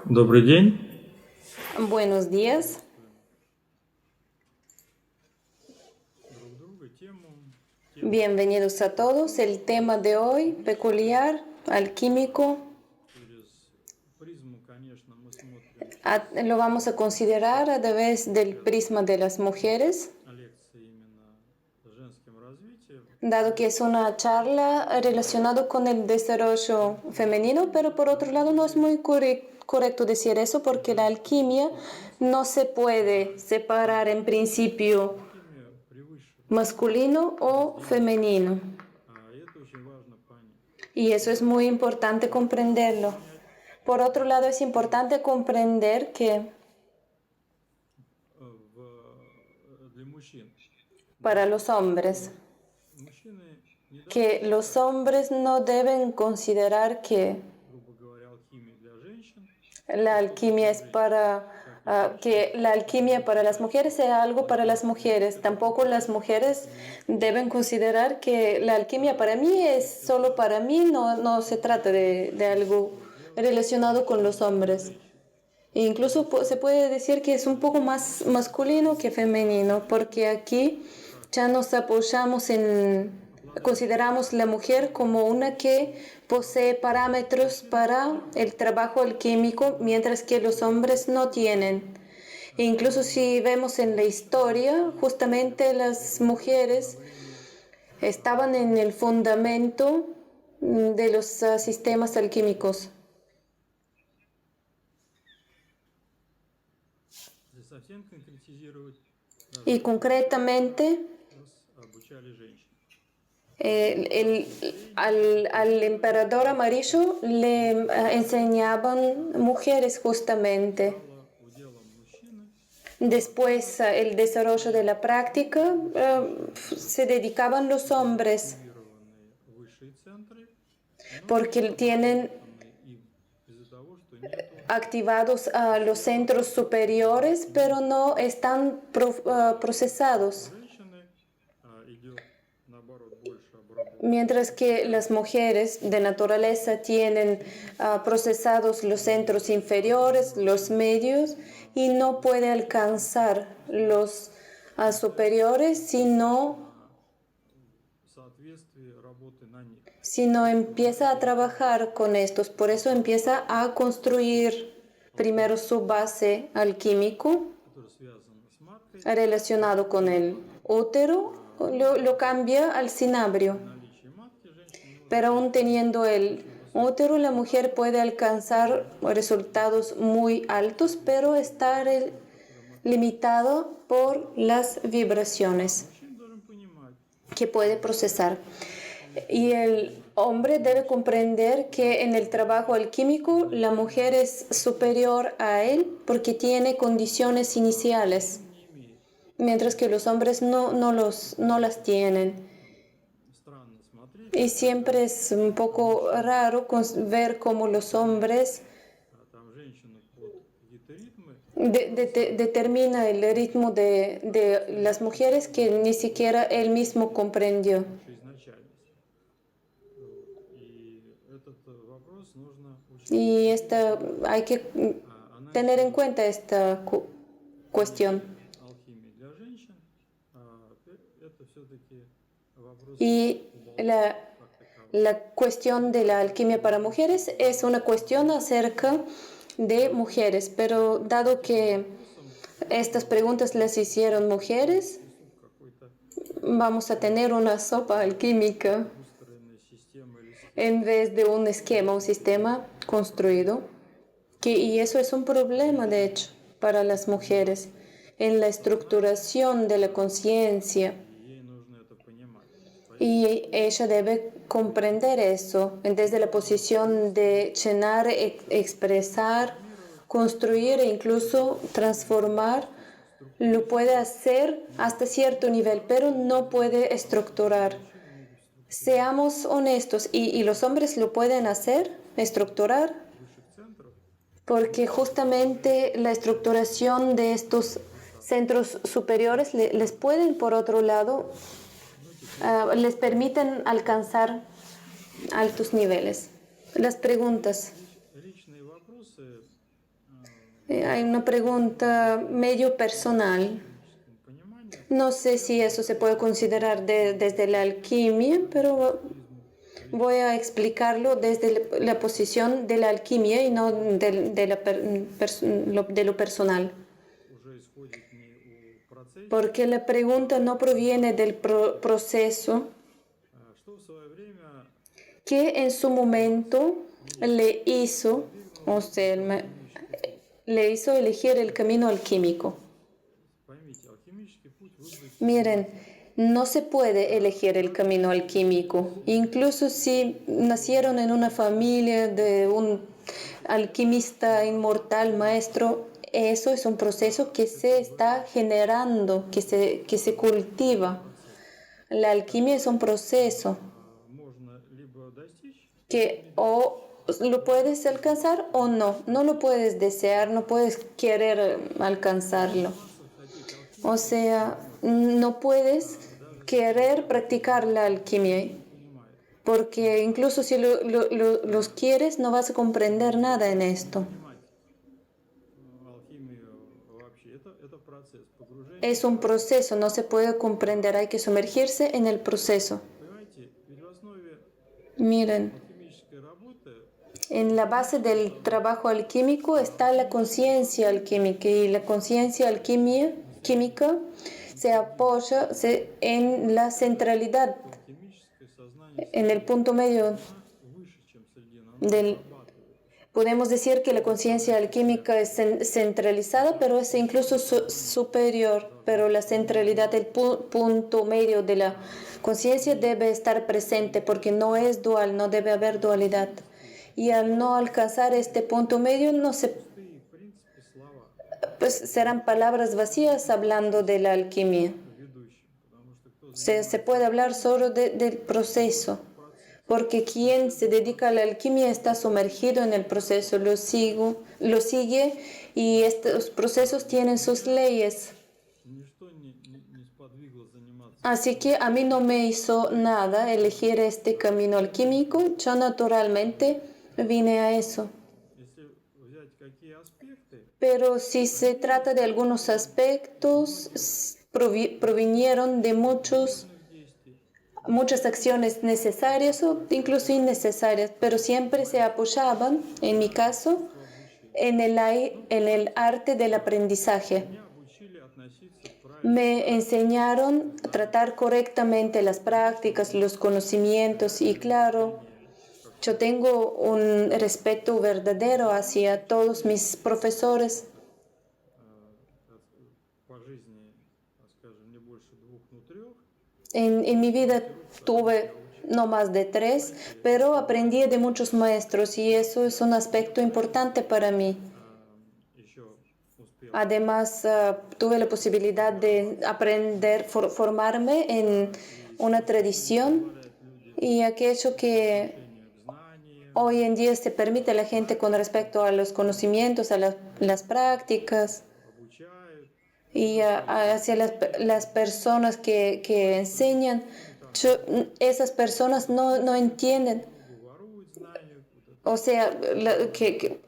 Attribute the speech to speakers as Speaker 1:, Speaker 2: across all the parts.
Speaker 1: Добрый день.
Speaker 2: Buenos días.
Speaker 1: Друг друга тема
Speaker 2: Bienvenidos a todos. El tema de hoy, peculiar, alquímico,
Speaker 1: через призму, конечно, мы смотрим
Speaker 2: lo vamos a considerar a través del prisma de las mujeres,
Speaker 1: лекции именно с женским развитием.
Speaker 2: dado que es una charla relacionada con el desarrollo femenino, pero por otro lado no es muy correcto decir eso porque la alquimia no se puede separar en principio
Speaker 1: Алхимия превыше,
Speaker 2: masculino o femenino.
Speaker 1: это очень важно понять.
Speaker 2: Y eso es muy importante comprenderlo.
Speaker 1: Понять
Speaker 2: Por otro lado, es importante comprender que
Speaker 1: для мужчин.
Speaker 2: para los hombres,
Speaker 1: Мужчины не
Speaker 2: que
Speaker 1: должны
Speaker 2: los hombres no deben considerar que
Speaker 1: грубо говоря, алхимию для женщин,
Speaker 2: la alquimia es que la alquimia para las mujeres sea algo para las mujeres. Tampoco las mujeres deben considerar que la alquimia para mí es solo para mí, no se trata de algo relacionado con los hombres. E incluso se puede decir que es un poco más masculino que femenino, porque aquí ya nos apoyamos consideramos la mujer como una que posee parámetros para el trabajo alquímico, mientras que los hombres no tienen. E incluso si vemos en la historia, justamente las mujeres estaban en el fundamento de los sistemas alquímicos.
Speaker 1: если совсем конкретизировать,
Speaker 2: Y concretamente,
Speaker 1: обучали женщин.
Speaker 2: al emperador amarillo le enseñaban mujeres justamente.
Speaker 1: Стало уделом мужчины
Speaker 2: Después, el desarrollo de la práctica se dedicaban los hombres
Speaker 1: активированные высшие центры,
Speaker 2: porque tienen
Speaker 1: им из-за того, что нету
Speaker 2: activados a los centros superiores, pero no están procesados.
Speaker 1: женщины, идет наоборот больше обработки.
Speaker 2: Mientras que las mujeres de naturaleza tienen procesados los centros inferiores, los medios, y no puede alcanzar los superiores
Speaker 1: В соответствии работы на них.
Speaker 2: si no empieza a trabajar con estos. Por eso empieza a construir primero su base alquímico
Speaker 1: Которое связано с маткой,
Speaker 2: relacionado con el útero, lo cambia al cinabrio.
Speaker 1: наличие матки женщины может
Speaker 2: Pero aún teniendo el útero, la mujer puede alcanzar resultados muy altos, pero está limitado por las vibraciones
Speaker 1: мужчина должен понимать,
Speaker 2: que puede procesar. Y el hombre debe comprender que en el trabajo alquímico la mujer es superior a él porque tiene condiciones iniciales,
Speaker 1: не имеет.
Speaker 2: mientras que los hombres no las tienen.
Speaker 1: Странно смотреть,
Speaker 2: Y siempre es un poco raro ver cómo los hombres
Speaker 1: там женщина под какие-то ритмы,
Speaker 2: determina el ritmo de las mujeres que ni siquiera él mismo comprendió.
Speaker 1: наша изначальность. И этот вопрос нужно учить.
Speaker 2: Y hay que
Speaker 1: Она
Speaker 2: tener en cuenta esta cuestión.
Speaker 1: алхимии для женщин, это все-таки вопрос
Speaker 2: Y la cuestión de la alquimia para mujeres es una cuestión acerca de mujeres, pero dado que estas preguntas las hicieron mujeres,
Speaker 1: какой-то
Speaker 2: vamos a tener una sopa alquímica
Speaker 1: выстроенной системы или
Speaker 2: en vez de un esquema, un sistema construido. Y eso es un problema, de hecho, para las mujeres en la estructuración de la conciencia.
Speaker 1: ей нужно это понимать.
Speaker 2: Y ella debe comprender eso desde la posición de llenar, expresar, construir e incluso transformar. Lo puede hacer hasta cierto nivel, pero no puede estructurar. Seamos honestos, y los hombres lo pueden hacer, estructurar,
Speaker 1: Высших центров
Speaker 2: porque justamente la estructuración de estos centros superiores les pueden, por otro lado, les permiten alcanzar altos niveles. Las preguntas.
Speaker 1: личные вопросы
Speaker 2: Hay una pregunta medio personal.
Speaker 1: алхимическом понимании
Speaker 2: No sé si eso se puede considerar desde la alquimia, pero voy a explicarlo desde la posición de la alquimia y no de lo personal.
Speaker 1: уже исходит не о процессе,
Speaker 2: Porque la pregunta no proviene del proceso
Speaker 1: что в свое время
Speaker 2: que en su momento le hizo, o sea, le hizo elegir el camino alquímico.
Speaker 1: поймите, алхимический путь выбрать
Speaker 2: Miren, no se puede elegir el camino alquímico. Incluso si nacieron en una familia de un alquimista inmortal, maestro, eso es un proceso que se está generando, que se cultiva. La alquimia es un proceso
Speaker 1: можно либо достичь,
Speaker 2: que o lo puedes alcanzar o no. No lo puedes desear, no puedes querer alcanzarlo.
Speaker 1: хотеть алхимию,
Speaker 2: O sea, no puedes querer practicar la alquimia,
Speaker 1: понимает.
Speaker 2: porque incluso si los quieres, no vas a comprender nada en esto.
Speaker 1: Понимать алхимию вообще, это процесс погружения.
Speaker 2: Es un proceso, no se puede comprender, hay que sumergirse en el proceso.
Speaker 1: Понимаете, ведь в основе
Speaker 2: Miren,
Speaker 1: алхимической работы
Speaker 2: en la base del trabajo alquímico está la conciencia alquímica y la conciencia química se apoya en la centralidad,
Speaker 1: алхимическое сознание
Speaker 2: en el punto medio
Speaker 1: выше, чем средина. Оно
Speaker 2: del...
Speaker 1: обрабатывает.
Speaker 2: Podemos decir que la conciencia alquímica es centralizada, pero es incluso superior. Pero la centralidad, el punto medio de la conciencia debe estar presente porque no es dual, no debe haber dualidad. Y al no alcanzar este punto medio,
Speaker 1: Пустые, в принципе, слова
Speaker 2: pues serán palabras vacías hablando de la alquimia.
Speaker 1: ведущим, потому что кто
Speaker 2: Se puede hablar solo del proceso. Porque quien se dedica a la alquimia está sumergido en el proceso, lo sigue y estos procesos tienen sus leyes.
Speaker 1: ничто не сподвигло заниматься.
Speaker 2: Así que a mí no me hizo nada elegir este camino alquímico, yo naturalmente vine a eso.
Speaker 1: Если взять какие аспекты,
Speaker 2: Pero si se trata de algunos aspectos, provinieron de
Speaker 1: действий,
Speaker 2: muchas acciones necesarias o incluso innecesarias, pero siempre se apoyaban, en mi caso, en el arte del aprendizaje.
Speaker 1: меня обучили относиться правильно.
Speaker 2: Me enseñaron a tratar correctamente las prácticas, los conocimientos y claro, yo tengo un respeto verdadero hacia todos mis profesores.
Speaker 1: По жизни, скажем, не больше 2, но 3.
Speaker 2: En mi vida tuve no más de 3, pero aprendí de muchos maestros y eso es un aspecto importante para mí.
Speaker 1: Еще успел
Speaker 2: Además, tuve la posibilidad de aprender, formarme en una tradición y aquello que
Speaker 1: к знаниям,
Speaker 2: hoy en día se permite a la gente con respecto a los conocimientos, a las prácticas
Speaker 1: обучают,
Speaker 2: y hacia las personas que enseñan. Esas personas no entienden,
Speaker 1: воруют знания, вот это
Speaker 2: o sea, que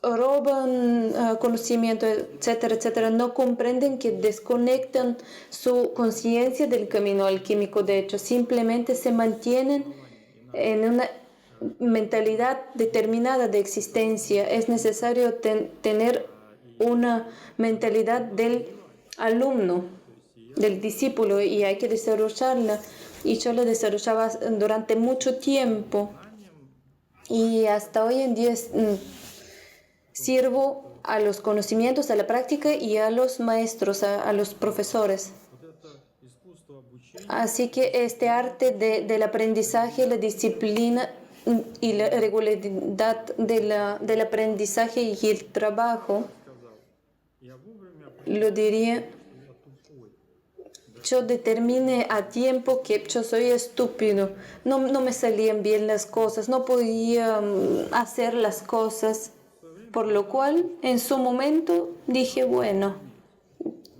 Speaker 2: roban conocimiento, etcétera, etcétera, no comprenden que desconectan su conciencia del camino alquímico. De hecho, simplemente se mantienen en una mentalidad determinada de existencia. Es necesario tener una mentalidad del alumno, del discípulo, y hay que desarrollarla. Y yo la desarrollaba durante mucho tiempo. Y hasta hoy en día sirvo a los conocimientos, a la práctica y a los maestros, a los profesores.
Speaker 1: вот это искусство обучения,
Speaker 2: Así que este arte del aprendizaje, la disciplina y la regularidad del aprendizaje y el trabajo,
Speaker 1: сказал, я вовремя
Speaker 2: lo diría,
Speaker 1: что я тупой.
Speaker 2: yo determiné a tiempo que yo soy estúpido, no me salían bien las cosas, no podía hacer las cosas, por lo cual en su momento dije, bueno,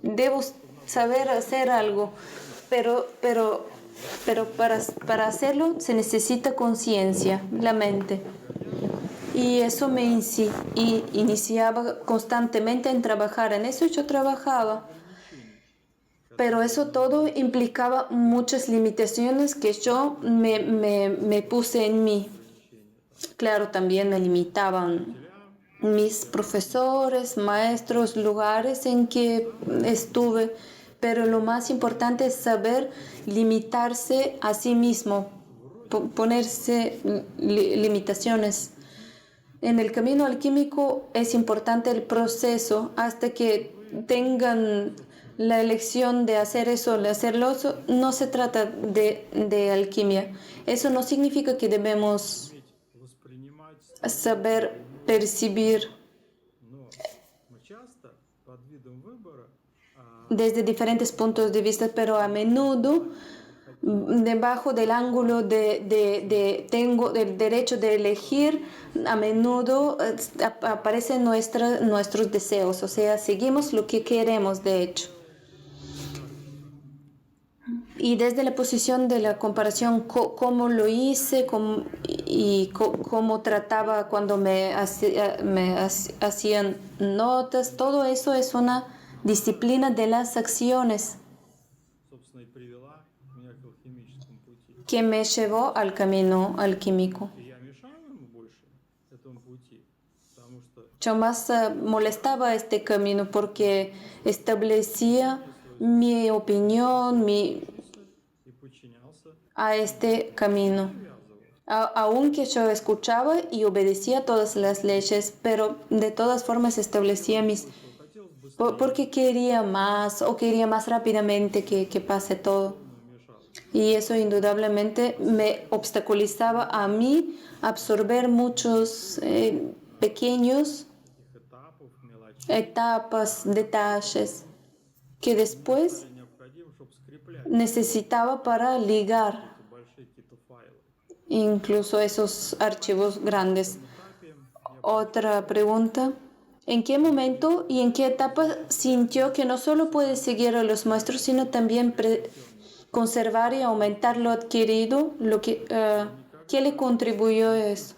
Speaker 2: debo saber hacer algo, pero para hacerlo se necesita conciencia, la mente. y eso me iniciaba constantemente en trabajar. En eso yo trabajaba. Pero eso todo implicaba muchas limitaciones que yo me puse en mí. Claro, también me limitaban mis profesores, maestros, lugares en que estuve, pero lo más importante es saber limitarse a sí mismo, ponerse limitaciones. En el camino alquímico es importante el proceso hasta que tengan la elección de hacer eso, de hacerlo. No se trata de alquimia. Eso no significa que debemos saber percibir desde diferentes puntos de vista, pero a menudo debajo del ángulo tengo el derecho de elegir, a menudo aparecen nuestros deseos, o sea, seguimos lo que queremos de hecho. Y desde la posición de la comparación, cómo lo hice y cómo trataba cuando me hacían notas, todo eso es una disciplina de las acciones que me llevó al camino alquímico. Yo más molestaba este camino porque establecía mi opinión a este camino. Aunque yo escuchaba y obedecía todas las leyes, pero de todas formas establecía porque quería más o quería más rápidamente que pase todo. Y eso indudablemente me obstaculizaba a mí absorber muchos pequeños etapas, detalles que después necesitaba para ligar incluso esos archivos grandes. Otra pregunta. ¿En qué momento y en qué etapa sintió que no solo puede seguir a los maestros, sino también conservar y aumentar lo adquirido? ¿Qué le contribuyó a eso?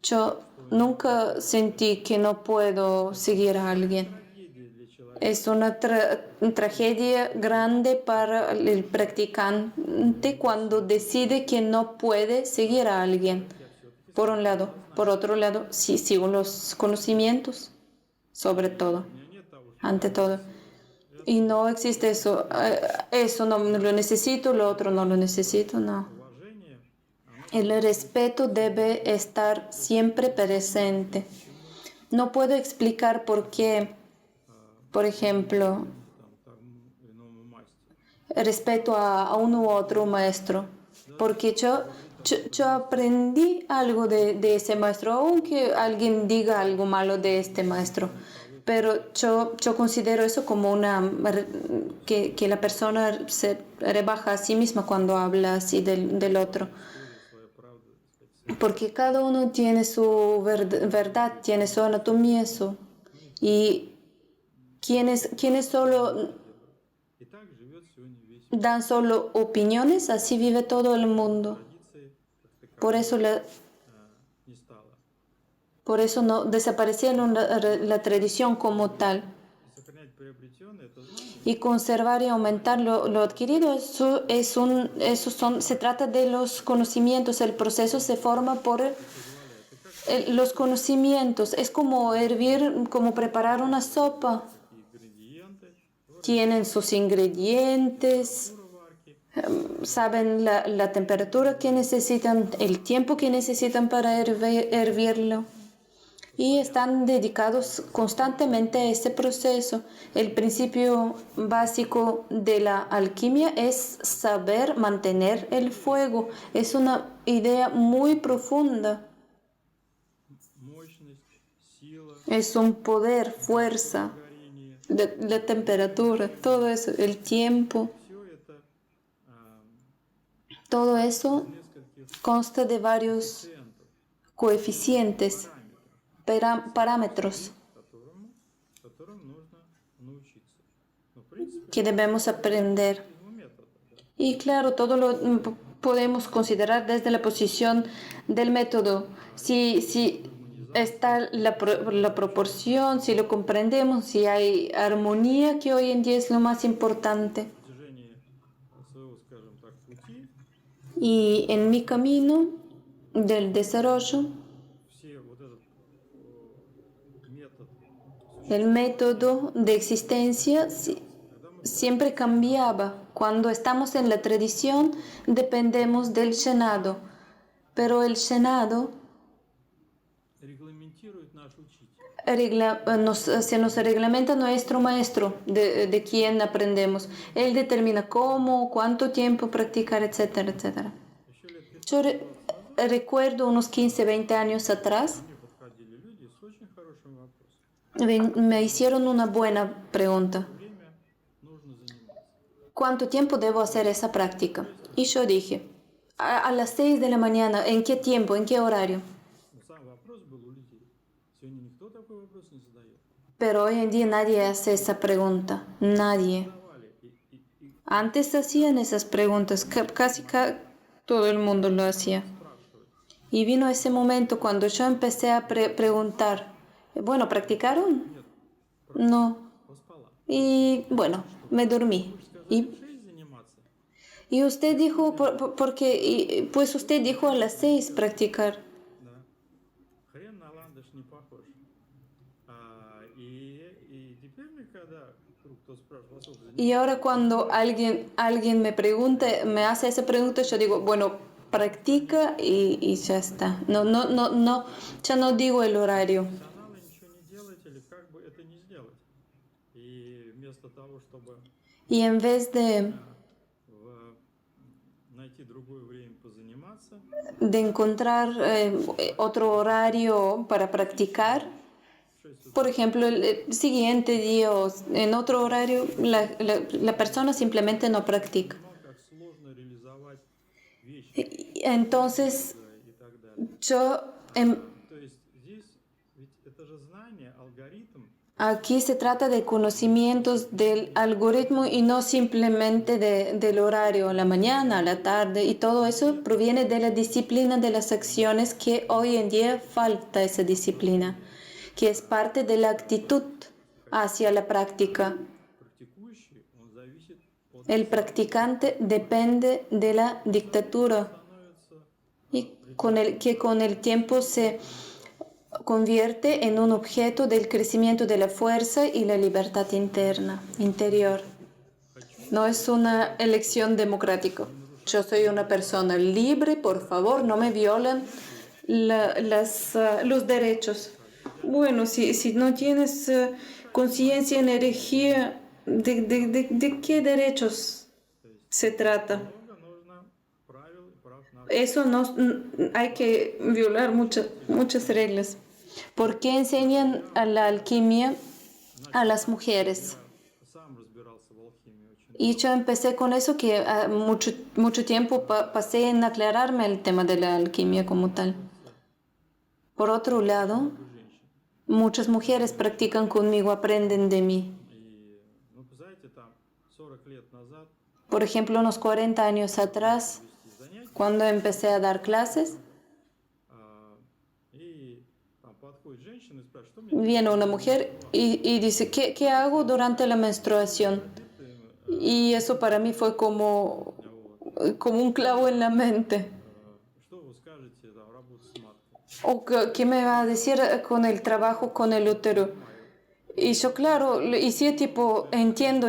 Speaker 2: Yo nunca sentí que no puedo seguir a alguien. Es una tragedia grande para el practicante cuando decide que no puede seguir a alguien. Por un lado. Por otro lado, sí, sigo los conocimientos, sobre todo, ante todo. Y no existe eso. Eso no lo necesito, lo otro no lo necesito, no. El respeto debe estar siempre presente. No puedo explicar por qué, por ejemplo, respeto a uno u otro maestro, porque yo aprendí algo de ese maestro, aunque alguien diga algo malo de este maestro, pero yo considero eso como que la persona se rebaja a sí misma cuando habla así del otro. Porque cada uno tiene su verdad, tiene su anatomía, eso. Y quienes solo dan solo opiniones, así vive todo el mundo. Por eso no desaparecieron la tradición como tal. Y conservar y aumentar lo adquirido, se trata de los conocimientos. El proceso se forma por los conocimientos. Es como hervir, como preparar una sopa. Tienen sus ingredientes, saben la temperatura que necesitan, el tiempo que necesitan para hervirlo. Y están dedicados constantemente a este proceso. El principio básico de la alquimia es saber mantener el fuego. Es una idea muy profunda. Es un poder, fuerza, la temperatura, todo eso, el tiempo. Todo eso consta de varios coeficientes, parámetros que debemos aprender. Y claro, podemos considerar desde la posición del método. Si está la proporción, si lo comprendemos, si hay armonía, que hoy en día es lo más importante.
Speaker 1: протяжении своего, скажем так, пути
Speaker 2: Y en mi camino del desarrollo,
Speaker 1: все вот этот метод
Speaker 2: el método de existencia siempre cambiaba. Cuando estamos en la tradición, dependemos del Shenado, pero el Shenado
Speaker 1: регламентирует наш учитель.
Speaker 2: se nos reglamenta nuestro maestro de quien aprendemos. Él determina cómo, cuánto tiempo practicar, etcétera, etcétera.
Speaker 1: Еще лет 15
Speaker 2: Yo recuerdo unos 15, 20 años atrás,
Speaker 1: мне подходили люди с очень хорошим вопросом.
Speaker 2: me hicieron una buena pregunta.
Speaker 1: Время нужно заниматься.
Speaker 2: ¿Cuánto tiempo debo hacer esa práctica? Y yo dije, a las 6 de la mañana, ¿en qué tiempo? ¿En qué horario?
Speaker 1: Но сам вопрос был у людей. Сегодня никто такой вопрос не задает.
Speaker 2: Pero hoy en día nadie hace esa pregunta. Nadie.
Speaker 1: Задавали. И
Speaker 2: Antes hacían esas preguntas, casi todo el mundo lo hacía.
Speaker 1: спрашивают.
Speaker 2: Y vino ese momento cuando yo empecé a preguntar, bueno, ¿practicaron? No.
Speaker 1: Поспала.
Speaker 2: Y bueno, me dormí.
Speaker 1: Сказали, 6 заниматься.
Speaker 2: Y usted dijo, pues usted dijo a las 6 practicar.
Speaker 1: Да. Хрен на ландыш не похож. И теперь мне, когда вдруг кто спрашивал, сколько заниматься,
Speaker 2: Y ahora cuando alguien me pregunta, me hace esa pregunta, yo digo, bueno, practica y ya está. No, ya no digo el horario.
Speaker 1: профессионалы ничего не делать или как бы это не сделать. И вместо того, чтобы
Speaker 2: Y en vez
Speaker 1: найти другое время позаниматься,
Speaker 2: de encontrar otro horario para practicar,
Speaker 1: 6 утра
Speaker 2: por ejemplo, el siguiente día o en otro horario, la persona simplemente no practica.
Speaker 1: как сложно реализовать вещи
Speaker 2: Entonces,
Speaker 1: и так далее.
Speaker 2: yo
Speaker 1: То есть здесь ведь это же знание, алгоритм,
Speaker 2: aquí se trata de conocimientos del algoritmo y no simplemente del horario, a la mañana, a la tarde, y todo eso proviene de la disciplina de las acciones, que hoy en día falta esa disciplina, que es parte de la actitud hacia la práctica.
Speaker 1: практикующий, он зависит от
Speaker 2: El practicante depende de la dictadura
Speaker 1: становится
Speaker 2: y que con el tiempo se convierte en un objeto del crecimiento de la fuerza y la libertad interior. No es una elección democrática. Yo soy una persona libre, por favor, no me violen los derechos. Bueno, si no tienes conciencia, energía, ¿de qué derechos se trata?
Speaker 1: много нужно правил и прав на
Speaker 2: Eso no, hay que violar muchas reglas. ¿Por qué enseñan a la alquimia a las mujeres?
Speaker 1: сам разбирался в алхимии очень.
Speaker 2: Y yo empecé con eso, que mucho tiempo pasé en aclararme el tema de la alquimia como tal. Por otro lado, muchas mujeres practican conmigo, aprenden de mí.
Speaker 1: И, ну, знаете, там 40 лет назад
Speaker 2: Por ejemplo, unos 40 años atrás,
Speaker 1: вести занятия,
Speaker 2: cuando empecé a dar clases,
Speaker 1: и там подходит женщина и спрашивает, что мне
Speaker 2: viene una mujer y dice, ¿qué hago durante la menstruación? Y eso para mí fue como un clavo en la mente.
Speaker 1: что вы скажете, там, работа с маткой?
Speaker 2: ¿O qué me va a decir con el trabajo con el útero? Y yo, claro, hice tipo, entiendo,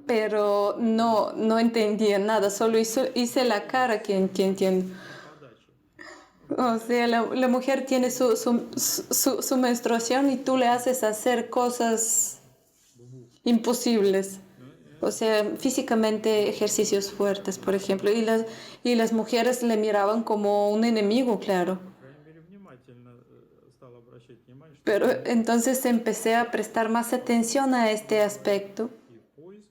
Speaker 2: pero no entendía nada, solo hice la cara que entiendo. O sea, la mujer tiene su menstruación y tú le haces hacer cosas imposibles. O sea, físicamente ejercicios fuertes, por ejemplo. Y las mujeres le miraban como un enemigo, claro.
Speaker 1: По крайней мере, внимательно стал обращать внимание, что
Speaker 2: Pero entonces empecé a prestar más atención a este aspecto
Speaker 1: и поиск,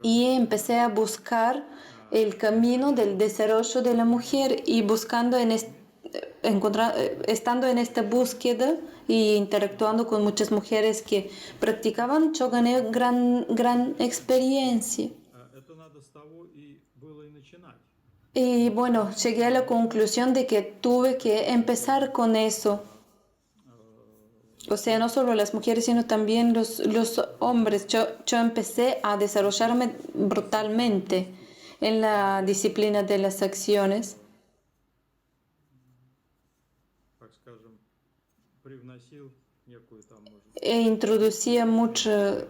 Speaker 2: y empecé a buscar el camino del desarrollo de la mujer, y buscando estando en esta búsqueda y interactuando con muchas mujeres que practicaban, yo gané gran experiencia.
Speaker 1: это надо с того и было и начинать.
Speaker 2: Y bueno, llegué a la conclusión de que tuve que empezar con eso. O sea, no solo las mujeres, sino también los hombres. Yo empecé a desarrollarme brutalmente en la disciplina de las acciones.
Speaker 1: так скажем, привносил некую там, может,
Speaker 2: E introducía mucha,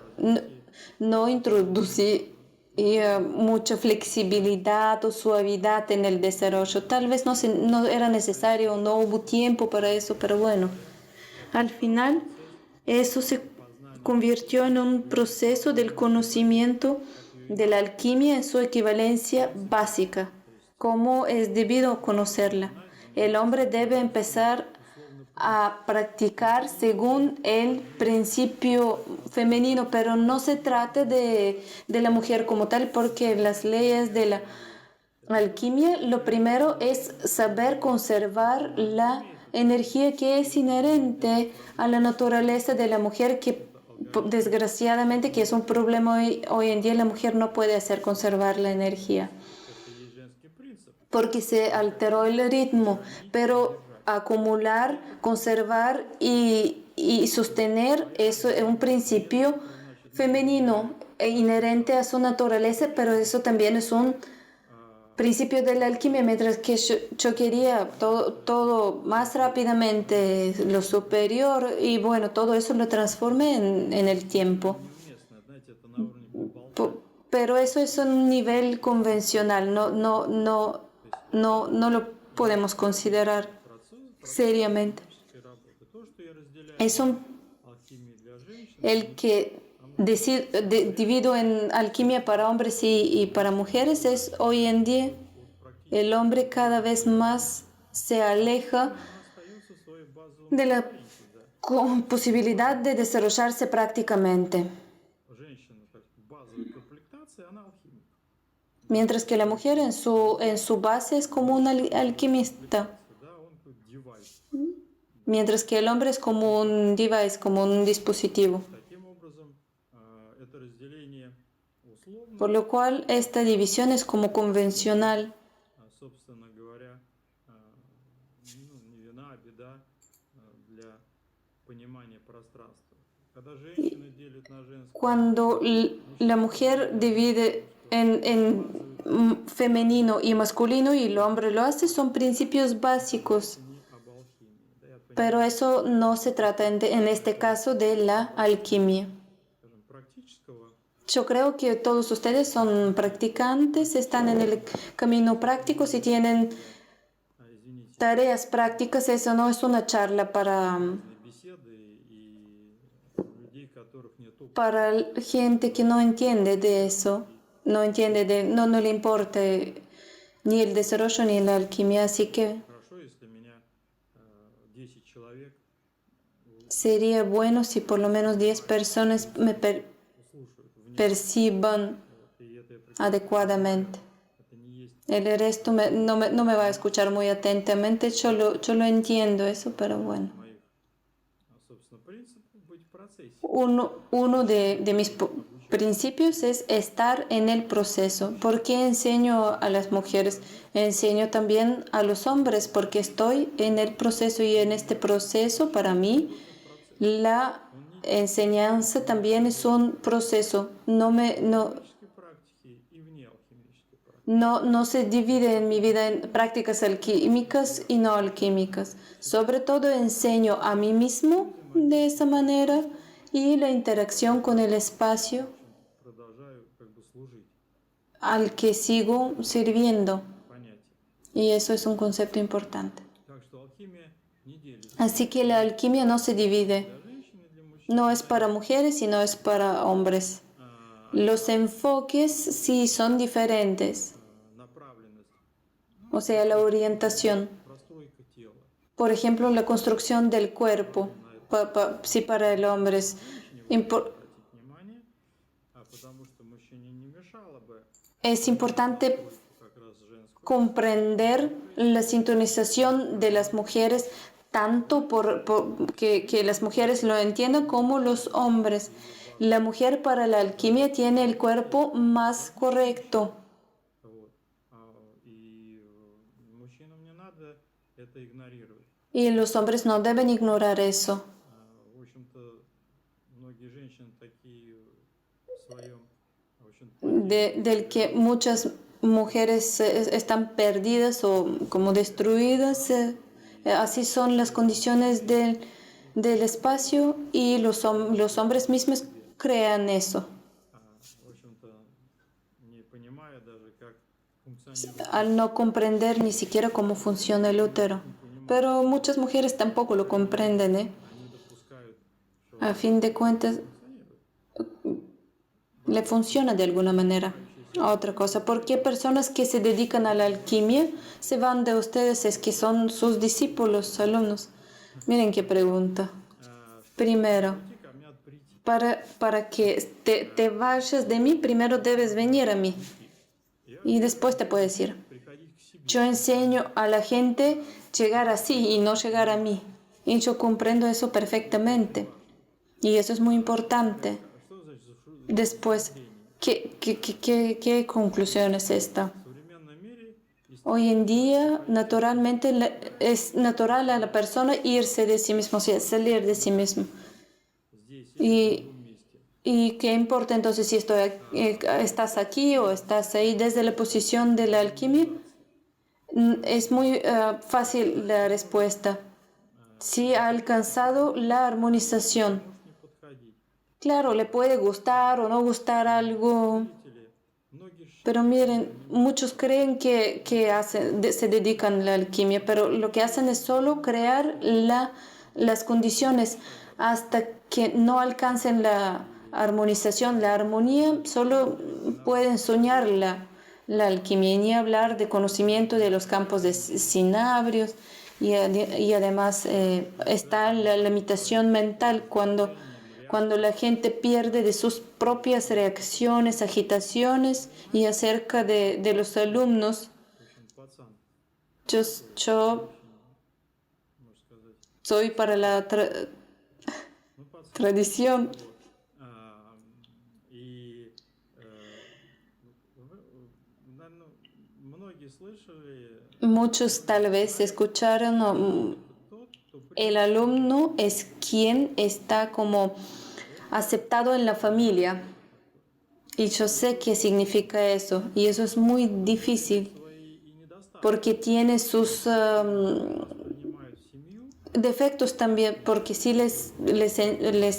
Speaker 2: no introducía mucha flexibilidad o suavidad en el desarrollo. Tal vez no era necesario, no hubo tiempo para eso, pero bueno, al final eso se convirtió en un proceso del conocimiento de la alquimia en su equivalencia básica, como es debido conocerla. El hombre debe empezar a practicar según el principio femenino, pero no se trata de la mujer como tal, porque las leyes de la alquimia, lo primero es saber conservar la energía que es inherente a la naturaleza de la mujer, que desgraciadamente que es un problema hoy en día, la mujer no puede hacer conservar la energía
Speaker 1: это и есть женский принцип.
Speaker 2: porque se alteró el ritmo, pero acumular, conservar y sostener eso es un principio femenino inherente a su naturaleza, pero eso también es un principio de la alquimia, mientras que yo quería todo más rápidamente, lo superior, y bueno, todo eso lo transformé en el tiempo.
Speaker 1: Неуместно, знаете, это на уровне поболтать.
Speaker 2: Pero eso es un nivel convencional, no lo podemos considerar
Speaker 1: Процесс
Speaker 2: seriamente.
Speaker 1: практической работы. То, что я разделяю
Speaker 2: Es un,
Speaker 1: алхимии для женщин,
Speaker 2: el que divido en alquimia para hombres y para mujeres es hoy en día
Speaker 1: вот практически
Speaker 2: el hombre cada vez más se aleja
Speaker 1: она остается в своей базовом
Speaker 2: de la
Speaker 1: элементе, да.
Speaker 2: posibilidad de desarrollarse prácticamente,
Speaker 1: Женщина, так, базовой комплектации, она алхимик.
Speaker 2: mientras que la mujer en su base es como un alquimista.
Speaker 1: Да, он как девайс.
Speaker 2: Mientras que el hombre es como un device, como un dispositivo.
Speaker 1: Таким образом, это разделение условно,
Speaker 2: Por lo cual esta división es como convencional.
Speaker 1: собственно говоря, ну, не вина, а беда для понимания пространства. Когда женщина делит на женское,
Speaker 2: Cuando la mujer divide en femenino y masculino y el hombre lo hace, son principios básicos.
Speaker 1: не об алхимии. Да, я понимаю,
Speaker 2: Pero eso no se trata en este caso de la alquimia.
Speaker 1: скажем, практического,
Speaker 2: Yo creo que todos ustedes son practicantes, están en el camino práctico, si tienen
Speaker 1: извините,
Speaker 2: tareas prácticas, eso no es una charla
Speaker 1: беседы и людей, которых нет опыта.
Speaker 2: para gente que no entiende de eso, no le importa ni el desarrollo ni la alquimia, así que
Speaker 1: Хорошо, если меня 10 человек
Speaker 2: sería bueno si por lo menos 10 personas me
Speaker 1: услышат внимательно.
Speaker 2: perciban
Speaker 1: И это я прекрасно.
Speaker 2: adecuadamente.
Speaker 1: Это не есть
Speaker 2: El resto no me va a escuchar muy atentamente, yo lo entiendo eso, pero bueno.
Speaker 1: моих, собственно, принципов быть в процессе.
Speaker 2: Uno de mis principios es estar en el proceso. ¿Por qué enseño a las mujeres? Enseño también a los hombres porque estoy en el proceso y en este proceso para mí la enseñanza también es un proceso.
Speaker 1: Алхимической практики и вне алхимической практики.
Speaker 2: No se divide en mi vida en prácticas alquímicas y no alquímicas. Sobre todo enseño a mí mismo de esa manera y la interacción con el espacio
Speaker 1: Продолжаю как бы служить.
Speaker 2: al que sigo sirviendo.
Speaker 1: Понятие.
Speaker 2: Y eso es un concepto importante.
Speaker 1: Так что алхимия не делится
Speaker 2: Así que la alquimia no se divide.
Speaker 1: для женщин и для мужчин.
Speaker 2: No es para mujeres y no es para hombres. Los enfoques sí son diferentes.
Speaker 1: Направленность,
Speaker 2: O sea, la orientación.
Speaker 1: простройка тела.
Speaker 2: Por ejemplo, la construcción del cuerpo. Sí, para el hombre es
Speaker 1: Обратить внимание, потому что мужчине не мешало бы
Speaker 2: es importante
Speaker 1: как раз женскую.
Speaker 2: comprender la sintonización de las mujeres, tanto que las mujeres lo entiendan como los hombres. La mujer para la alquimia tiene el cuerpo más correcto.
Speaker 1: Вот. И это игнорировать.
Speaker 2: Y los hombres no deben ignorar eso.
Speaker 1: В общем-то, многие женщины такие в своем, в общем,
Speaker 2: Del que muchas mujeres están perdidas o como destruidas. Así son las condiciones del espacio y los hombres mismos crean eso,
Speaker 1: в общем-то, не понимая даже, как функционирует,
Speaker 2: al no comprender ni siquiera cómo funciona el útero. Pero muchas mujeres tampoco lo comprenden, ¿eh?
Speaker 1: они допускают, что
Speaker 2: A fin de cuentas,
Speaker 1: функционирует.
Speaker 2: le funciona de alguna manera. Otra cosa, ¿por qué personas que se dedican a la alquimia se van de ustedes? Es que son sus discípulos, alumnos. Miren qué pregunta. Primero,
Speaker 1: Прийти ко мне, прийти.
Speaker 2: para que te vayas de mí, primero debes venir a mí. Y después te puedes ir.
Speaker 1: Приходить к себе.
Speaker 2: Yo enseño a la gente llegar así y no llegar a mí. Y yo comprendo eso perfectamente. Y eso es muy importante.
Speaker 1: Что значит
Speaker 2: Después, ¿qué conclusión es esta?
Speaker 1: в современном мире
Speaker 2: Hoy en día, naturalmente, es natural a la persona irse de sí mismo, o sea, salir de sí mismo.
Speaker 1: здесь
Speaker 2: Y,
Speaker 1: в другом месте?
Speaker 2: ¿Y qué importa entonces si estás aquí o estás ahí? Desde la posición de la alquimia, es muy fácil la respuesta. Si ha alcanzado la armonización.
Speaker 1: Можешь не подходить.
Speaker 2: Claro, le puede gustar o no gustar algo,
Speaker 1: Видите ли, многие
Speaker 2: pero miren, muchos creen que se dedican a la alquimia, pero lo que hacen es solo crear las condiciones hasta que no alcancen la armonización, la armonía, solo pueden soñar la alquimia, y ni hablar de conocimiento de los campos de sinabrios, y además está la limitación mental cuando la gente pierde de sus propias reacciones, agitaciones, y acerca de los alumnos,
Speaker 1: в общем, пацан,
Speaker 2: yo
Speaker 1: можно сказать.
Speaker 2: soy para la
Speaker 1: Ну, пацан.
Speaker 2: tradición.
Speaker 1: Вот. И, наверное, многие слышали,
Speaker 2: Muchos tal vez escucharon,
Speaker 1: тот, кто
Speaker 2: el alumno es quien está como aceptado en la familia. Y yo sé qué significa eso, y eso es muy difícil,
Speaker 1: свои и недостатки
Speaker 2: porque tiene sus
Speaker 1: принимают в семью,
Speaker 2: defectos también, porque si les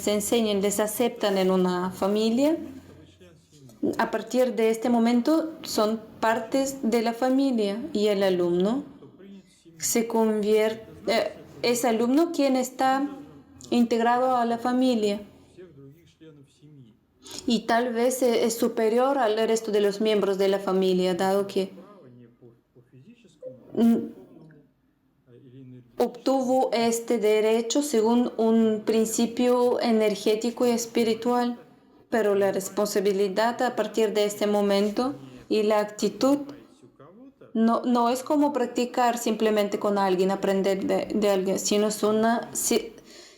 Speaker 2: enseñan, les aceptan en una familia,
Speaker 1: вы член семьи,
Speaker 2: a partir de este momento son partes de la familia, y el alumno
Speaker 1: кто принят в семью.
Speaker 2: se convierte, es alumno quien está integrado a la familia
Speaker 1: Всех других членов семьи.
Speaker 2: y tal vez es superior al resto de los miembros de la familia, dado que
Speaker 1: Право не по физическому,
Speaker 2: mm,
Speaker 1: или энергетическому,
Speaker 2: obtuvo este derecho según un principio energético y espiritual, pero la responsabilidad a partir de este momento y la actitud
Speaker 1: у кого-то,
Speaker 2: no es como practicar simplemente con alguien, aprender de alguien, sino es un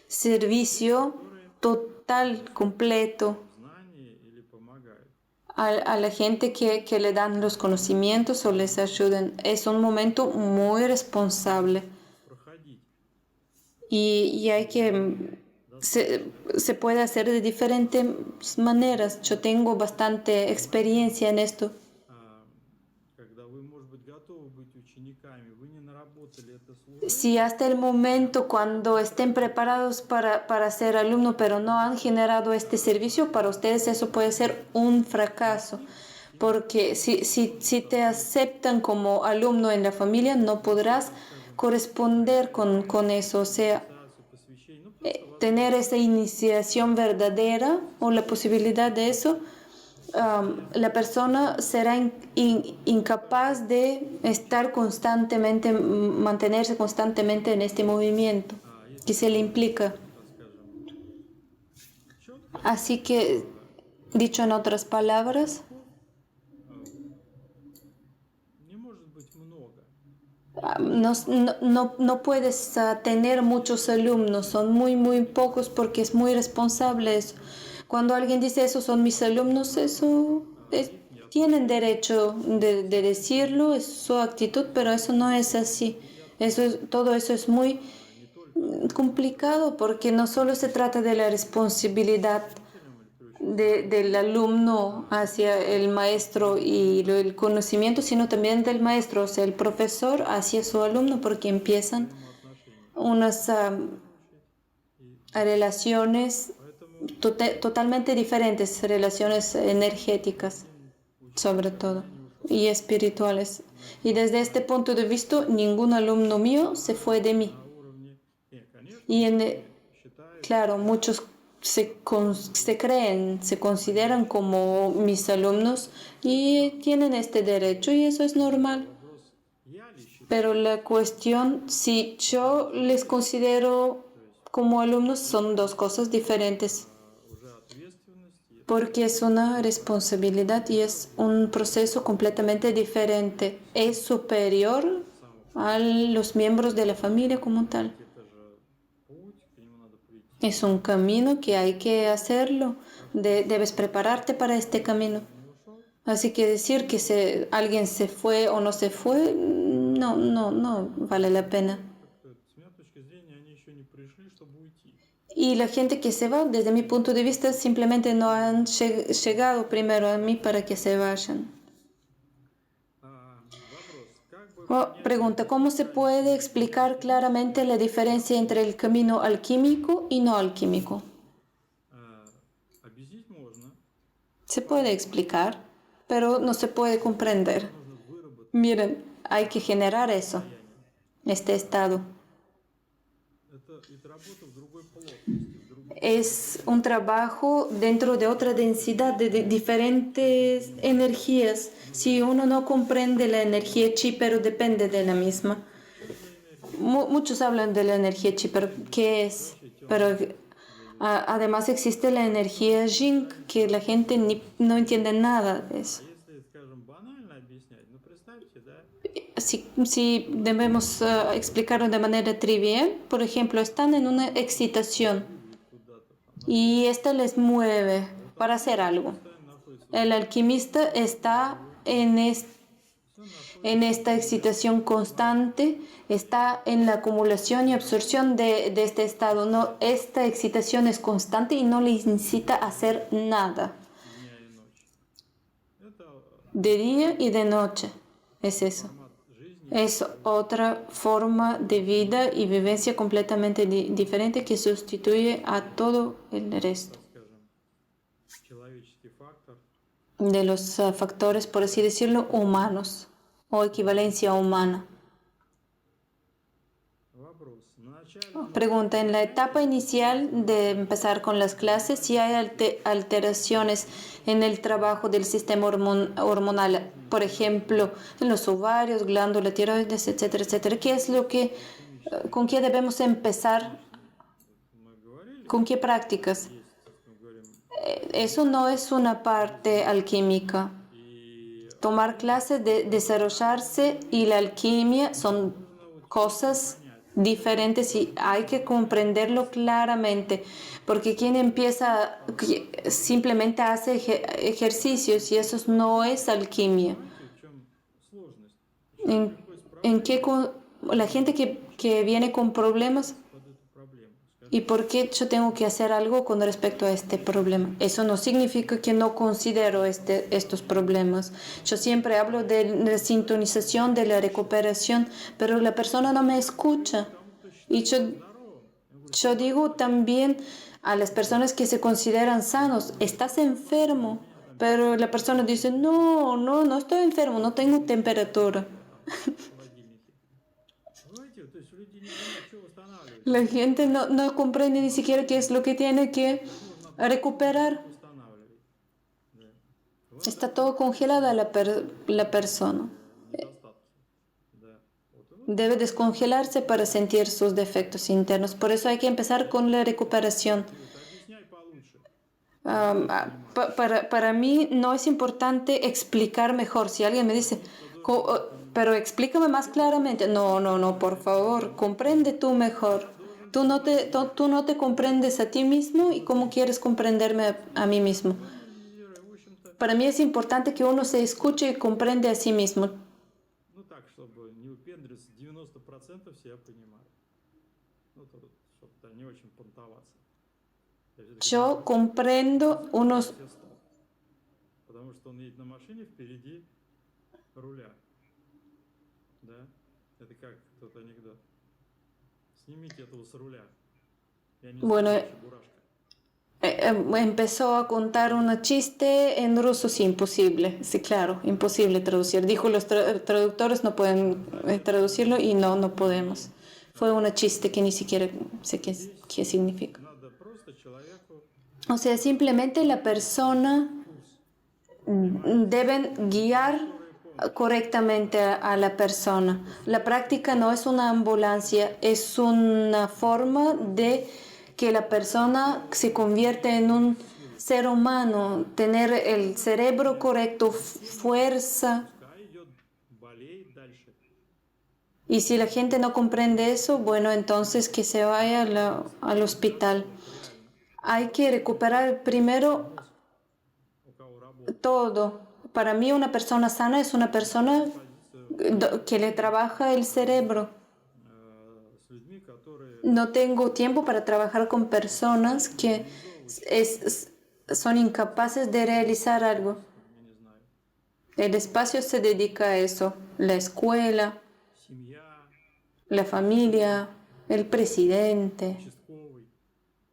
Speaker 2: servicio total, completo
Speaker 1: знание или помогает.
Speaker 2: a la gente que le dan los conocimientos o les ayudan. Es un momento muy responsable
Speaker 1: Проходить.
Speaker 2: y hay que... Se puede hacer de diferentes maneras. Yo tengo bastante experiencia en esto.
Speaker 1: Когда вы, может быть, готовы быть учениками, вы не наработали это служение,
Speaker 2: Si hasta el momento cuando estén preparados para ser alumno, pero no han generado este servicio, para ustedes eso puede ser un fracaso. Porque si te aceptan como alumno en la familia, no podrás corresponder con eso. O sea,
Speaker 1: посвящение, ну, просто
Speaker 2: tener esa iniciación verdadera o la posibilidad de eso, la persona será incapaz de estar constantemente, mantenerse constantemente en este movimiento que se le implica.
Speaker 1: так скажем, четко,
Speaker 2: Así que, dicho en otras palabras,
Speaker 1: не может быть много.
Speaker 2: no puedes tener muchos alumnos, son muy pocos porque es muy responsable eso. Cuando alguien dice eso son mis alumnos, eso tienen derecho de decirlo, es su actitud, pero eso no es así. Todo eso es muy complicado porque no solo se trata de la responsabilidad del alumno hacia el maestro y el conocimiento, sino también del maestro, o sea, el profesor hacia su alumno, porque empiezan unas relaciones totalmente diferentes, relaciones energéticas sobre todo y espirituales. Y desde este punto de vista, ningún alumno mío se fue de mí. Y claro, muchos se creen, se consideran como mis alumnos y tienen este derecho y eso es normal. Pero la cuestión, si yo les considero como alumnos, son dos cosas diferentes. Porque es una responsabilidad y es un proceso completamente diferente. Es superior a los miembros de la familia como tal. Es un camino que hay que hacerlo. Debes prepararte para este camino. Así que decir que alguien se fue o no se fue, no vale la pena. Y la gente que se va, desde mi punto de vista, simplemente no han llegado primero a mí para que se vayan. Pregunta, ¿cómo se puede explicar claramente la diferencia entre el camino alquímico y no alquímico? Se puede explicar, pero no se puede comprender. Miren, hay que generar eso, este estado. Es un trabajo dentro de otra densidad de diferentes energías. Si uno no comprende la energía chi, pero depende de la misma. Muchos hablan de la energía chi, pero ¿qué es? Pero además existe la energía jing, que la gente no entiende nada de eso. Si debemos explicarlo de manera trivial, por ejemplo, están en una excitación y esta les mueve para hacer algo. El alquimista está en esta excitación constante, está en la acumulación y absorción de este estado. No, esta excitación es constante y no le incita a hacer nada. De día y de noche, es eso. Es otra forma de vida y vivencia completamente diferente que sustituye a todo el resto de los factores, por así decirlo, humanos o equivalencia humana. Pregunta, en la etapa inicial de empezar con las clases, si hay alteraciones en el trabajo del sistema hormonal, por ejemplo, en los ovarios, glándulas tiroides, etcétera, etcétera. ¿Qué es con qué debemos empezar? ¿Con qué prácticas? Eso no es una parte alquímica. Tomar clases, desarrollarse y la alquimia son cosas diferentes y hay que comprenderlo claramente, porque quien empieza simplemente hace ejercicios y eso no es alquimia. ¿En qué la gente que viene con problemas? ¿Y por qué yo tengo que hacer algo con respecto a este problema? Eso no significa que no considero estos problemas. Yo siempre hablo de la sintonización, de la recuperación, pero la persona no me escucha. Y yo digo también a las personas que se consideran sanos, estás enfermo, pero la persona dice, no estoy enfermo, no tengo temperatura. La gente no comprende ni siquiera qué es lo que tiene que recuperar. Está todo congelada la persona. Debe descongelarse para sentir sus defectos internos. Por eso hay que empezar con la recuperación. Para mí no es importante explicar mejor. Si alguien me dice, pero explícame más claramente. No, por favor, comprende tú mejor. Tú no te comprendes a ti mismo y cómo quieres comprenderme a mí mismo. Para mí es importante que uno se escuche y comprende a sí mismo.
Speaker 1: чтобы не выпендриваться, 90% себя понимают. Ну, тут, чтобы не очень понтоваться.
Speaker 2: Yo comprendo unos...
Speaker 1: Потому что он едет на машине впереди руля. Да? Это как тот анекдот. Снимите этого с руля. Я не
Speaker 2: Bueno,
Speaker 1: знаю, чебурашка.
Speaker 2: empezó a contar un chiste en ruso, sí, imposible, sí, claro, imposible traducir. Dijo, los traductores no pueden traducirlo y no podemos. Fue un chiste que ni siquiera sé qué significa.
Speaker 1: Надо просто человеку
Speaker 2: O sea, simplemente la persona deben guiar correctamente a la persona. La práctica no es una ambulancia, es una forma de que la persona se convierte en un ser humano, tener el cerebro correcto, fuerza.
Speaker 1: пускай идет, болеет дальше.
Speaker 2: Y si la gente no comprende eso, bueno, entonces que se vaya al hospital. Hay que recuperar primero
Speaker 1: У кого работа.
Speaker 2: todo. Para mí una persona sana es una persona que le trabaja el cerebro.
Speaker 1: С людьми, которые
Speaker 2: No tengo tiempo para trabajar con personas que son incapaces de realizar algo.
Speaker 1: я не знаю,
Speaker 2: El espacio se dedica a eso. La escuela,
Speaker 1: семья,
Speaker 2: la familia, el presidente.
Speaker 1: участковый.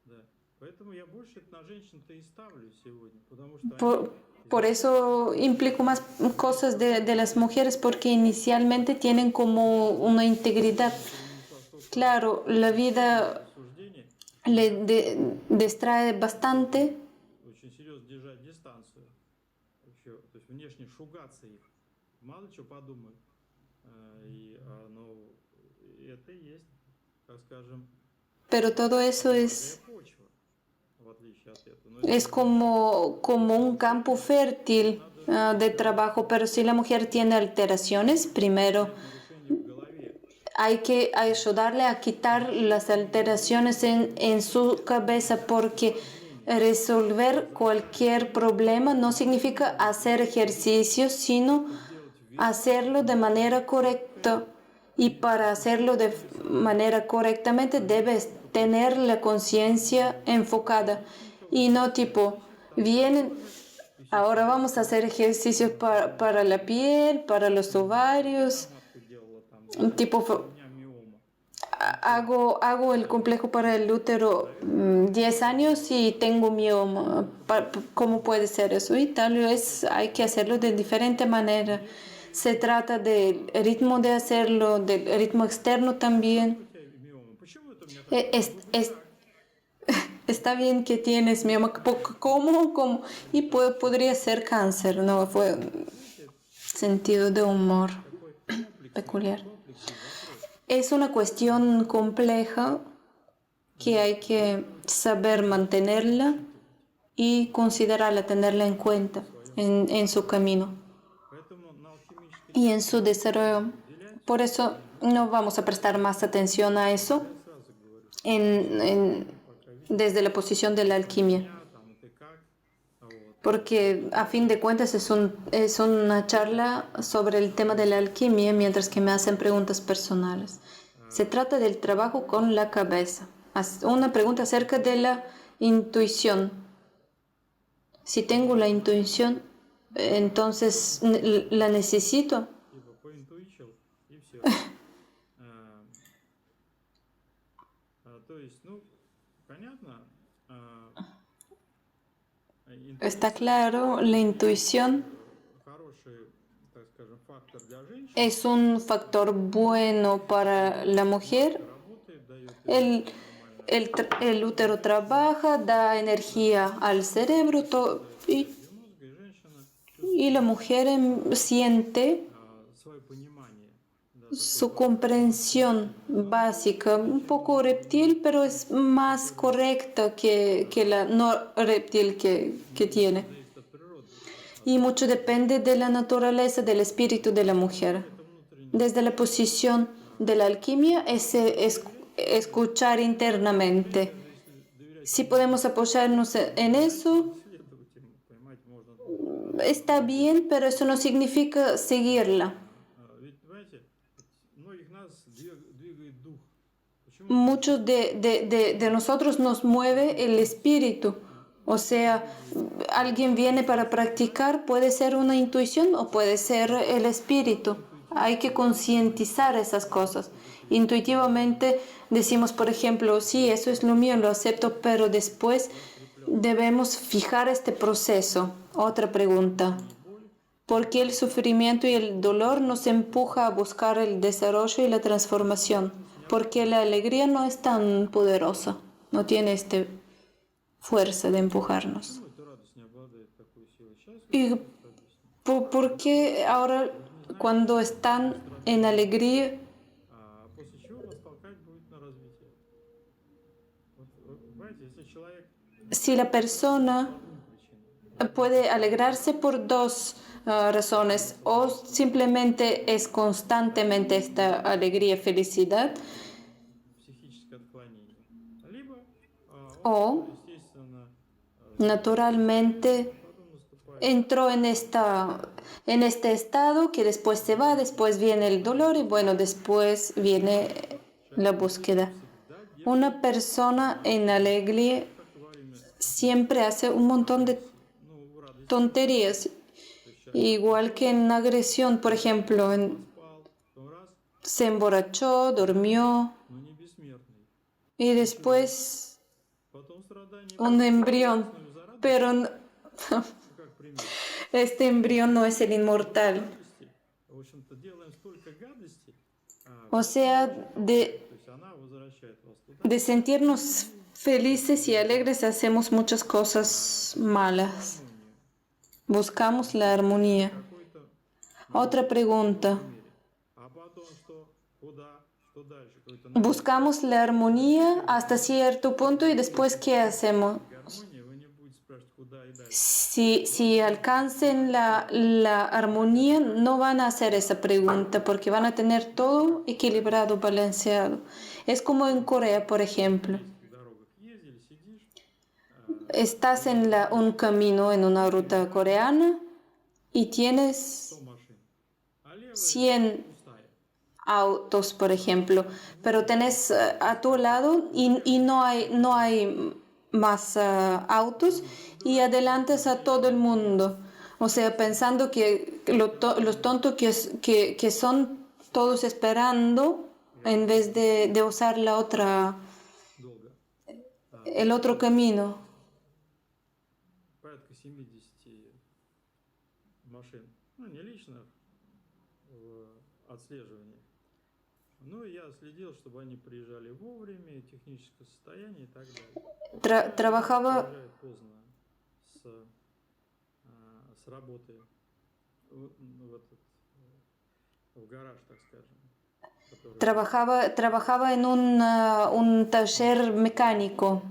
Speaker 1: Да. Поэтому я больше на женщин-то и ставлю сегодня, потому что
Speaker 2: Por eso implico más cosas de las mujeres, porque inicialmente tienen como una integridad. Claro, la vida
Speaker 1: обсуждение
Speaker 2: le distrae bastante,
Speaker 1: очень серьезно держать дистанцию. Вообще, то есть внешне шугаться их. Мало чего подумают. Ну, это и есть, так скажем,
Speaker 2: pero todo eso es
Speaker 1: почва, в отличие от этого. Но
Speaker 2: Es como un campo fértil de trabajo, pero si la mujer tiene alteraciones, primero
Speaker 1: нарушение в голове.
Speaker 2: hay que ayudarle a quitar las alteraciones en su cabeza, porque resolver cualquier problema no significa hacer ejercicios, sino hacerlo de manera correcta. Y para hacerlo de manera correctamente debes tener la conciencia enfocada y no tipo, vienen, ahora vamos a hacer ejercicios para la piel, para los ovarios,
Speaker 1: Матка делала там,
Speaker 2: tipo,
Speaker 1: у меня миома.
Speaker 2: hago el complejo para el útero 10 años y tengo mioma. ¿Cómo puede ser eso? Y tal vez hay que hacerlo de diferente manera. Se trata del ritmo de hacerlo, del ritmo externo también.
Speaker 1: У тебя миома. Почему это у меня так?
Speaker 2: Está bien que tienes mioma. ¿Cómo? Y podría ser cáncer. No, fue un sentido de humor peculiar. Es una cuestión compleja que hay que saber mantenerla y considerarla, tenerla en cuenta en su camino
Speaker 1: Поэтому на алхимической
Speaker 2: y en su desarrollo. Por eso no vamos a prestar más atención a eso
Speaker 1: сразу говорю,
Speaker 2: desde la posición de la alquimia,
Speaker 1: там ты как, вот.
Speaker 2: porque a fin de cuentas es una charla sobre el tema de la alquimia, mientras que me hacen preguntas personales. Se trata del trabajo con la cabeza. Una pregunta acerca de la intuición. Si tengo la intuición, entonces la necesito.
Speaker 1: Типа поинтуичил и все. То есть, ну, понятно,
Speaker 2: Está claro, la intuición
Speaker 1: хороший, так скажем, фактор для женщин,
Speaker 2: es un factor bueno para la mujer.
Speaker 1: работает, дает
Speaker 2: El útero trabaja, da energía al cerebro
Speaker 1: ее мозга, и женщина
Speaker 2: y la mujer siente
Speaker 1: свое понимание, да,
Speaker 2: su comprensión básica, un poco reptil, pero es más correcta que la no reptil que tiene.
Speaker 1: зависит от природы.
Speaker 2: Y mucho depende de la naturaleza del espíritu de la mujer.
Speaker 1: Это внутренне.
Speaker 2: Desde la posición de la alquimia es escuchar internamente. Si podemos apoyarnos en eso,
Speaker 1: Следовать ему, понимаете, можно.
Speaker 2: está bien, pero eso no significa seguirla.
Speaker 1: Ведь, понимаете,
Speaker 2: muchos de nosotros nos mueve el espíritu. O sea, alguien viene para practicar, puede ser una intuición o puede ser el espíritu. Hay que concientizar esas cosas. Intuitivamente decimos, por ejemplo, sí, eso es lo mío, lo acepto, pero después debemos fijar este proceso. Otra pregunta. ¿Por qué el sufrimiento y el dolor nos empuja a buscar el desarrollo y la transformación? Porque la alegría no es tan poderosa, no tiene fuerza de empujarnos.
Speaker 1: Почему эта радость не обладает такой силой? Сейчас
Speaker 2: ¿Y
Speaker 1: вот это объясню.
Speaker 2: por qué ahora cuando están en alegría,
Speaker 1: После чего вас толкать будет на развитие? Вот, понимаете, если человек
Speaker 2: si la persona
Speaker 1: причина,
Speaker 2: puede alegrarse por dos razones, o simplemente es constantemente esta alegría, felicidad,
Speaker 1: психическое отклонение, либо
Speaker 2: o
Speaker 1: он, естественно,
Speaker 2: naturalmente
Speaker 1: потом наступает
Speaker 2: entró en este estado que después se va, después viene el dolor y bueno, después viene la búsqueda.
Speaker 1: всегда держит,
Speaker 2: Una persona en alegría
Speaker 1: как во время,
Speaker 2: siempre hace un montón de
Speaker 1: в радости,
Speaker 2: tonterías, igual que en agresión, por ejemplo,
Speaker 1: спал, потом раз,
Speaker 2: se emborrachó, durmió
Speaker 1: но не бессмертный.
Speaker 2: y después
Speaker 1: Потом страдания
Speaker 2: un embrión,
Speaker 1: за радость,
Speaker 2: pero
Speaker 1: как пример,
Speaker 2: este embrión no es el inmortal.
Speaker 1: гадости, в общем-то, делаем столько гадостей,
Speaker 2: O sea,
Speaker 1: то есть она возвращает вас туда,
Speaker 2: de sentirnos felices y alegres hacemos muchas cosas malas. Buscamos la armonía.
Speaker 1: какой-то
Speaker 2: Otra pregunta.
Speaker 1: мере. А потом что, куда, что дальше, какой-то
Speaker 2: Buscamos la armonía hasta cierto punto y después ¿qué hacemos?
Speaker 1: гармония, вы не будете спрашивать, куда и дальше.
Speaker 2: Si alcancen la armonía, no van a hacer esa pregunta porque van a tener todo equilibrado, balanceado. Es como en Corea, por ejemplo.
Speaker 1: В дорогах ездили, сидишь,
Speaker 2: Estás en un camino, en una ruta coreana y tienes
Speaker 1: 100 машин, а левая
Speaker 2: 100
Speaker 1: пустая.
Speaker 2: autos, por ejemplo, pero tenés a tu lado y no hay más autos y adelantas a todo el mundo. O sea, pensando que los tontos que son todos esperando en vez de usar
Speaker 1: Долго.
Speaker 2: el otro camino.
Speaker 1: Порядка 70 машин, ну, не личных, в отслеживании. Ну, и я следил, чтобы они приезжали вовремя, техническое состояние и так далее.
Speaker 2: Trabajaba
Speaker 1: Приезжают поздно с работы в гараж, так скажем.
Speaker 2: Trabajaba en un taller mecánico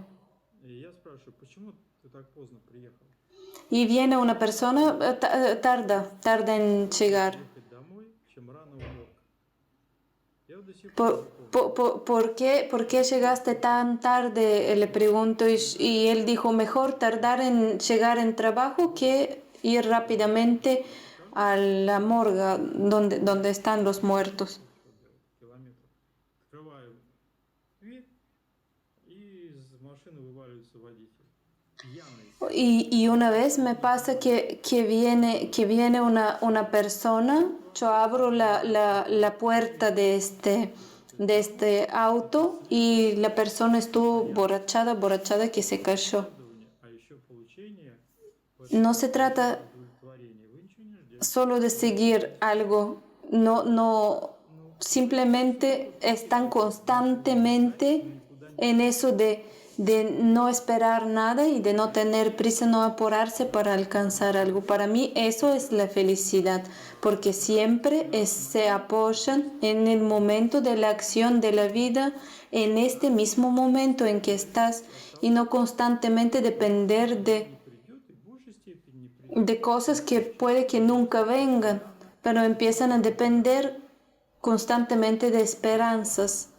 Speaker 1: И я спрашиваю, почему ты так поздно приехал?
Speaker 2: y viene una persona, tarda en llegar.
Speaker 1: Ехать домой, чем рано в морг. Я вот до сих пор
Speaker 2: ¿Por qué llegaste tan tarde? Le pregunto y él dijo, mejor tardar en llegar en trabajo que ir rápidamente a la morgue donde están los muertos.
Speaker 1: километров. Открываю дверь, и из машины вываливается водитель. Пьяный.
Speaker 2: Y una vez me pasa que viene una persona, yo abro la puerta de este auto y la persona estuvo borrachada que se cayó.
Speaker 1: А еще получение
Speaker 2: No se trata
Speaker 1: удовлетворения. Вы ничего не ждете.
Speaker 2: solo de seguir algo, no, simplemente están constantemente en eso de no esperar nada y de no tener prisa, no apurarse para alcanzar algo. Para mí eso es la felicidad, porque siempre se apoyan en el momento de la acción de la vida, en este mismo momento en que estás y no constantemente depender
Speaker 1: Придет и в большей степени не придет.
Speaker 2: de cosas que puede que nunca vengan, pero empiezan a depender constantemente de esperanzas.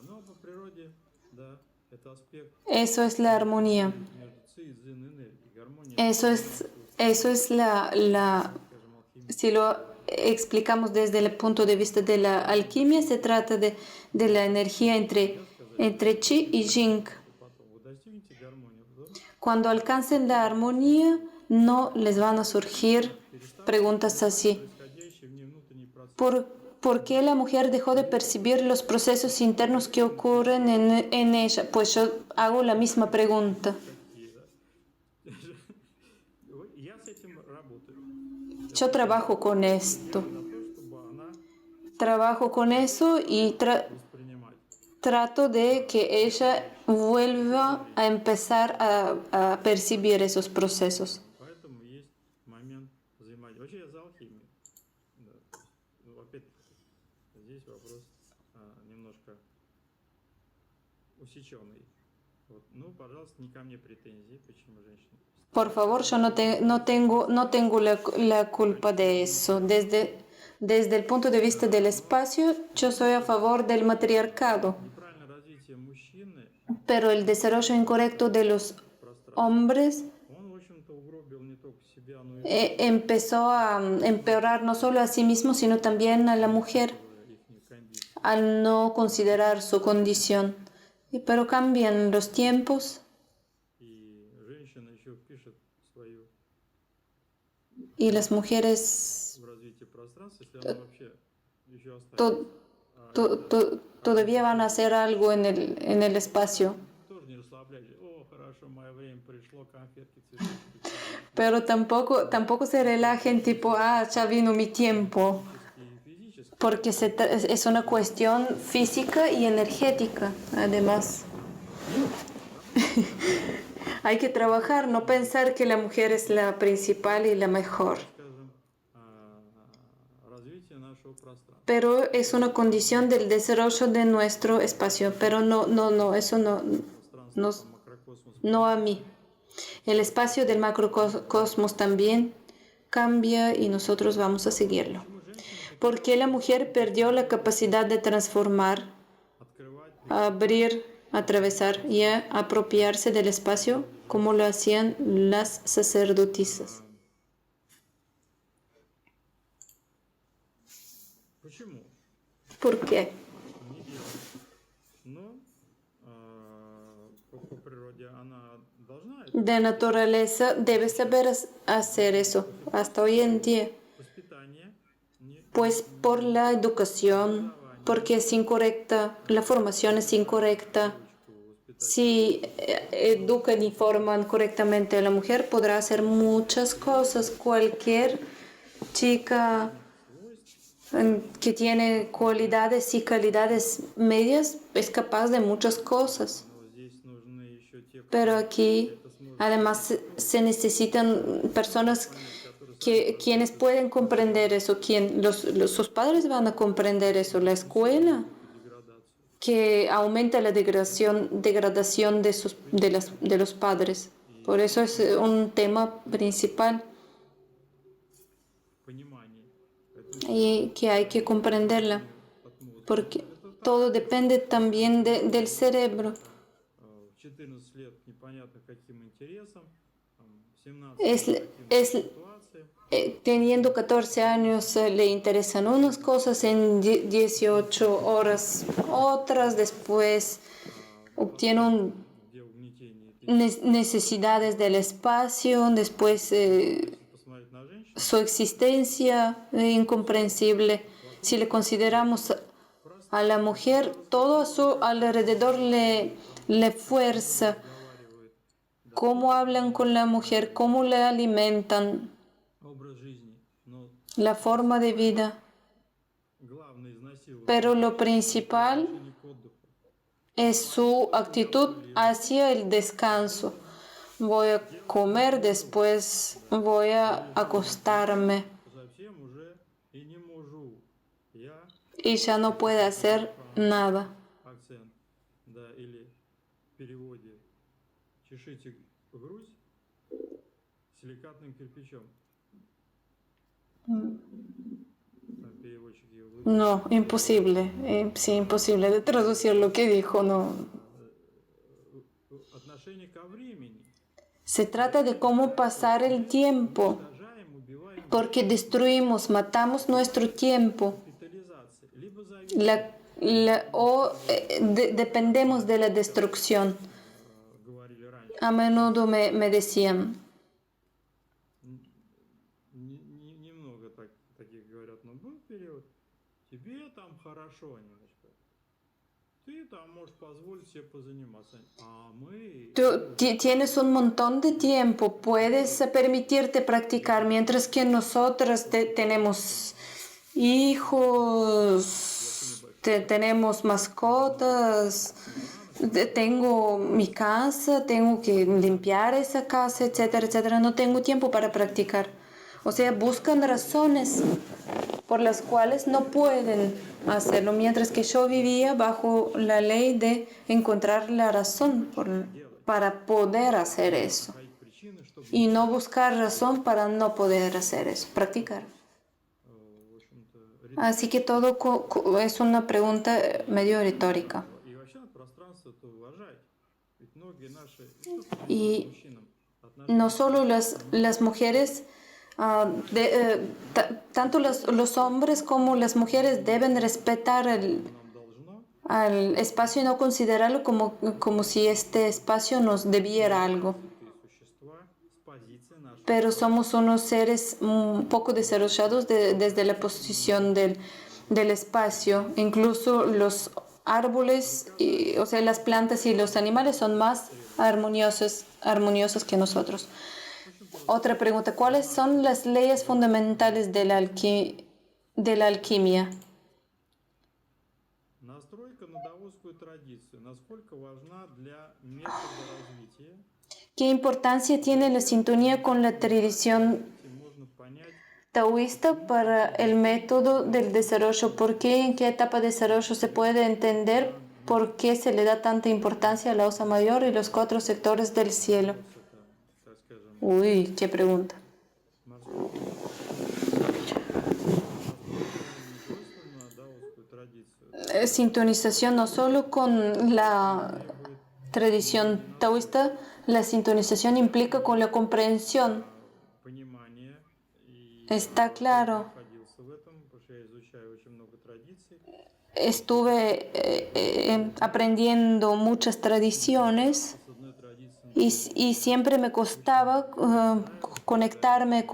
Speaker 1: Но по природе, да, это аспект
Speaker 2: Eso es la armonía.
Speaker 1: между ци и дзин энергии. Гармония,
Speaker 2: Eso es la,
Speaker 1: скажем, алхимия.
Speaker 2: si lo explicamos desde el punto de vista de la alquimia, se trata de la energía entre entre chi y jing.
Speaker 1: потом вы достигнете гармонии.
Speaker 2: Cuando alcancen la armonía, no les van a surgir preguntas así.
Speaker 1: Происходящий в ней внутренний процесс.
Speaker 2: ¿Por qué la mujer dejó de percibir los procesos internos que ocurren en ella? Pues yo hago la misma pregunta.
Speaker 1: Я с этим работаю.
Speaker 2: Yo trabajo con esto.
Speaker 1: На то, чтобы она
Speaker 2: Trabajo con eso y
Speaker 1: воспринимать.
Speaker 2: trato de que ella vuelva a empezar a percibir esos procesos.
Speaker 1: Поэтому есть момент взаимодействия. Вообще я за алхимию. Да. Ну, опять-таки, здесь вопрос немножко усеченный. Вот. Ну, пожалуйста, не ко мне претензии, почему женщины.
Speaker 2: Por favor, yo no tengo la culpa de eso. Desde el punto de vista del espacio, yo soy a favor del matriarcado.
Speaker 1: Неправильное развитие мужчины,
Speaker 2: Pero el desarrollo incorrecto de los hombres
Speaker 1: он, в общем-то, угробил не только себя, но и
Speaker 2: empezó a empeorar no solo a sí mismo, sino también a la mujer,
Speaker 1: их кондицию.
Speaker 2: al no considerar su condición. Pero cambian los tiempos
Speaker 1: И женщина еще впишет свою
Speaker 2: y las mujeres
Speaker 1: в развитие пространства, если она вообще еще останется.
Speaker 2: todavía van a hacer algo en el espacio.
Speaker 1: Тоже не расслабляйся. О, хорошо, мое время пришло, конфетки, цветочки.
Speaker 2: Pero tampoco se relajen tipo, ya vino mi tiempo,
Speaker 1: И физически.
Speaker 2: porque es una cuestión física y energética, además. Hay que trabajar, no pensar que la mujer es la principal y la mejor.
Speaker 1: Скажем, развитие нашего пространства.
Speaker 2: Pero es una condición del desarrollo de nuestro espacio. Pero eso no
Speaker 1: Макрокосмос.
Speaker 2: no a mí. El espacio del macrocosmos también cambia y nosotros vamos a seguirlo. ¿Por qué la mujer perdió la capacidad de transformar,
Speaker 1: Открывать
Speaker 2: abrir, atravesar y apropiarse del espacio como lo hacían las sacerdotisas?
Speaker 1: Почему?
Speaker 2: ¿Por qué?
Speaker 1: Не делать. Но по природе она должна это.
Speaker 2: De naturaleza debe saber hacer eso hasta hoy en día.
Speaker 1: Воспитание не
Speaker 2: Pues por la educación, porque es incorrecta, la formación es incorrecta. Si educan y forman correctamente a la mujer, podrá hacer muchas cosas. Cualquier chica que tiene cualidades y calidades medias es capaz de muchas cosas.
Speaker 1: но здесь нужны еще те,
Speaker 2: Pero aquí, además, se necesitan personas quienes pueden comprender eso. Sus padres van a comprender eso. La escuela,
Speaker 1: деградацию.
Speaker 2: que aumenta la degradación de los padres. Por eso es un tema principal
Speaker 1: Понимание.
Speaker 2: y que hay que comprenderla.
Speaker 1: От мозга.
Speaker 2: Porque todo depende también del cerebro.
Speaker 1: В 14 лет непонятно каким интересом, в 17
Speaker 2: Es, es,
Speaker 1: ситуации.
Speaker 2: Teniendo 14 años le interesan unas cosas, en 18 horas otras, después obtiene
Speaker 1: Где угнетение.
Speaker 2: necesidades del espacio, después
Speaker 1: Посмотреть на женщину,
Speaker 2: su existencia incomprensible. Si le consideramos a la mujer, todo a su alrededor le fuerza.
Speaker 1: разговаривает
Speaker 2: Cómo hablan con la mujer, cómo la alimentan,
Speaker 1: образ жизни, но
Speaker 2: la forma de vida.
Speaker 1: главное изнасилование
Speaker 2: Pero lo principal
Speaker 1: отношение к отдыху.
Speaker 2: es su actitud hacia el descanso. Voy a comer, después voy a acostarme
Speaker 1: Совсем уже и не можу. Я
Speaker 2: y ya no puede hacer nada.
Speaker 1: акцент, да, или в переводе чешите грудь силикатным кирпичом. Там переводчик его выписал.
Speaker 2: No, imposible. Sí, imposible de traducir lo que dijo, no.
Speaker 1: Отношение ко времени.
Speaker 2: Se trata de cómo pasar el tiempo,
Speaker 1: Уничтожаем, убиваем
Speaker 2: porque destruimos, matamos nuestro tiempo.
Speaker 1: капитализацией. Либо зависит
Speaker 2: La dependemos de la destrucción.
Speaker 1: Говорили раньше.
Speaker 2: A menudo me decían,
Speaker 1: Немного таких говорят, но был период, тебе там хорошо немножко. Ты там можешь позволить себе позаниматься. А мы...
Speaker 2: tú tienes un montón de tiempo, puedes permitirte practicar, mientras que nosotros tenemos hijos, tenemos mascotas, tengo mi casa, tengo que limpiar esa casa, etcétera, etcétera. No tengo tiempo para practicar. O sea, buscan razones por las cuales no pueden hacerlo, mientras que yo vivía bajo la ley de encontrar la razón para poder hacer eso
Speaker 1: находить причины, чтобы,
Speaker 2: y no buscar razón para no poder hacer eso, practicar.
Speaker 1: в общем-то,
Speaker 2: Así que todo es una pregunta medio retórica.
Speaker 1: и вообще надо пространство-то уважать. Ведь многие наши,
Speaker 2: Y
Speaker 1: мужчинам,
Speaker 2: no solo las mujeres, tanto los hombres como las mujeres deben respetar
Speaker 1: нам должно,
Speaker 2: al espacio y no considerarlo como si este espacio nos debiera algo.
Speaker 1: и существа с позиции нашей.
Speaker 2: Pero somos unos seres un poco desarrollados desde la posición del espacio. Incluso los árboles, o sea, las plantas y los animales son más armoniosos que nosotros. Otra pregunta, ¿cuáles son las leyes fundamentales de la alquimia?
Speaker 1: Настройка на даосскую традицию. Насколько важна для метода развития?
Speaker 2: ¿Qué importancia tiene la sintonía con la tradición
Speaker 1: Этим можно понять,
Speaker 2: taoísta para el método del desarrollo? ¿Por qué, en qué etapa de desarrollo se puede entender por qué se le da tanta importancia a la Osa Mayor y los 4 sectores del cielo?
Speaker 1: это, так скажем,
Speaker 2: Uy, qué pregunta.
Speaker 1: насколько не свойственно даосскую традицию.
Speaker 2: Sintonización no solo con la tradición taoísta, la sintonización implica con la comprensión.
Speaker 1: Понимание. И
Speaker 2: Está claro.
Speaker 1: находился в этом, потому что я изучаю очень много традиций.
Speaker 2: Estuve aprendiendo muchas tradiciones
Speaker 1: С одной традицией
Speaker 2: y siempre me costaba conectarme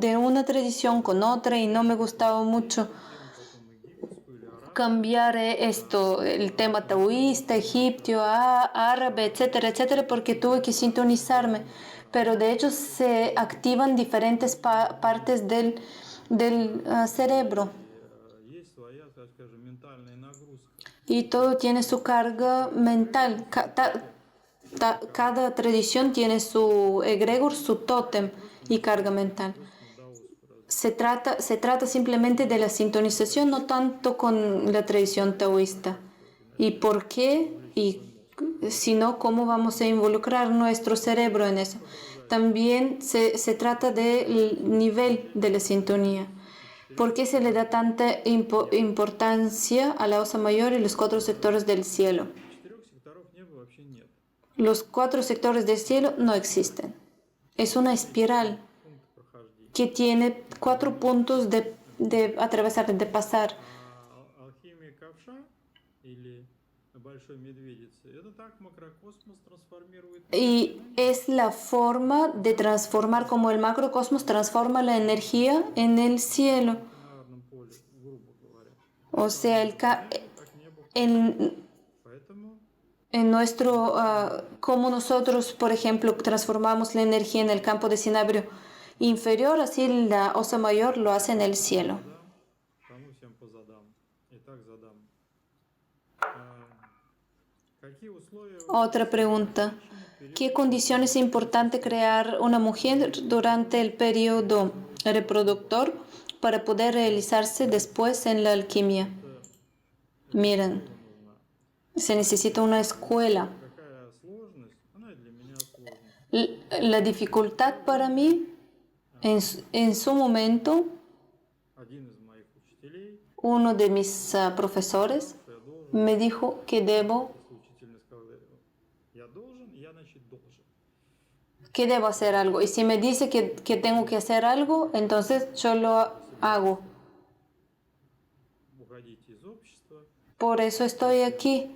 Speaker 2: de una tradición con otra y no me gustaba mucho
Speaker 1: потом египетскую или арабскую.
Speaker 2: cambiar esto, el tema taoísta, egipcio, árabe, etcétera, etcétera, porque tuve que sintonizarme. Pero de hecho se activan diferentes partes del cerebro
Speaker 1: Есть своя, так скажем, ментальная нагрузка.
Speaker 2: y todo tiene su carga mental. Cada tradición tiene su egregor, su tótem y carga mental. Se trata simplemente de la sintonización, no tanto con la tradición taoísta. ¿Y por qué? Y sino cómo vamos a involucrar nuestro cerebro en eso. También se trata del nivel de la sintonía. ¿Por qué se le da tanta importancia a la Osa Mayor y los 4 sectores del cielo?
Speaker 1: 4 секторов неба вообще нет.
Speaker 2: Los 4 sectores del cielo no existen. Es una espiral
Speaker 1: Пункт прохождения.
Speaker 2: que tiene 4 puntos de atravesar, de pasar.
Speaker 1: Алхимия ковша или большой медведицы, это так макрокосмос трансформирует
Speaker 2: Y es la forma de transformar, como el macrocosmos transforma la energía en el cielo.
Speaker 1: в бинарном поле, грубо говоря.
Speaker 2: O sea,
Speaker 1: Так небо. Поэтому
Speaker 2: en nuestro, como nosotros, por ejemplo, transformamos la energía en el campo de Cinabrio inferior, así la Osa Mayor lo hace en el cielo.
Speaker 1: тому всем позадам. Итак, задам. Какие условия
Speaker 2: Otra pregunta. ¿Qué condiciones es importante crear una mujer durante el periodo reproductor para poder realizarse después en la alquimia? Miren, se necesita una escuela.
Speaker 1: какая сложность? Она и для меня сложность.
Speaker 2: La dificultad para mí, en su momento,
Speaker 1: Один из моих учителей,
Speaker 2: uno de mis profesores
Speaker 1: что я должен,
Speaker 2: me dijo que debo
Speaker 1: если учитель мне сказал, я должен, я, значит, должен.
Speaker 2: hacer algo. Y si me dice que tengo que hacer algo, entonces yo lo hago.
Speaker 1: Уходите из общества,
Speaker 2: Por eso estoy aquí,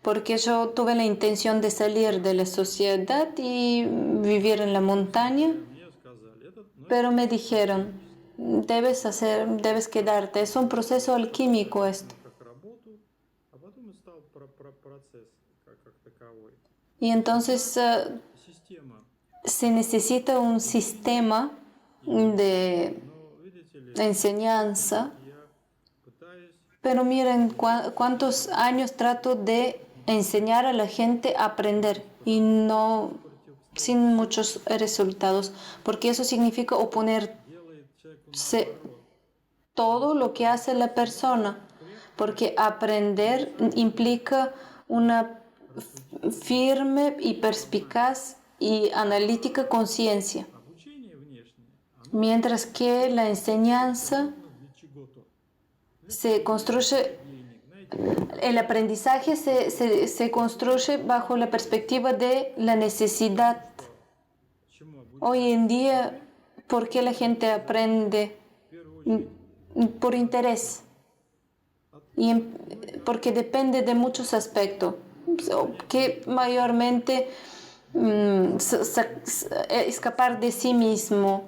Speaker 2: porque yo tuve la intención de salir de la sociedad y vivir en la montaña,
Speaker 1: Мне сказали, но
Speaker 2: pero me dijeron, debes quedarte. Es un proceso alquímico esto.
Speaker 1: как работу, а потом и стал процесс как таковой.
Speaker 2: Y entonces
Speaker 1: Система.
Speaker 2: se necesita un sistema de
Speaker 1: Но, видите ли,
Speaker 2: enseñanza,
Speaker 1: я пытаюсь
Speaker 2: pero miren cuántos años trato de enseñar a la gente a aprender y no sin muchos resultados, porque eso significa oponerse
Speaker 1: делает человеку
Speaker 2: todo lo que hace la persona, porque aprender implica una firme y perspicaz y analítica conciencia,
Speaker 1: обучение внешнее, оно
Speaker 2: mientras que la enseñanza
Speaker 1: для чего-то.
Speaker 2: se construye,
Speaker 1: Денег, знаете,
Speaker 2: el aprendizaje se construye bajo la perspectiva de la necesidad.
Speaker 1: чему обучать?
Speaker 2: Hoy en día, ¿por qué la gente aprende?
Speaker 1: В первую очередь,
Speaker 2: Por interés. Y porque depende de muchos aspectos, que mayormente escapar de sí mismo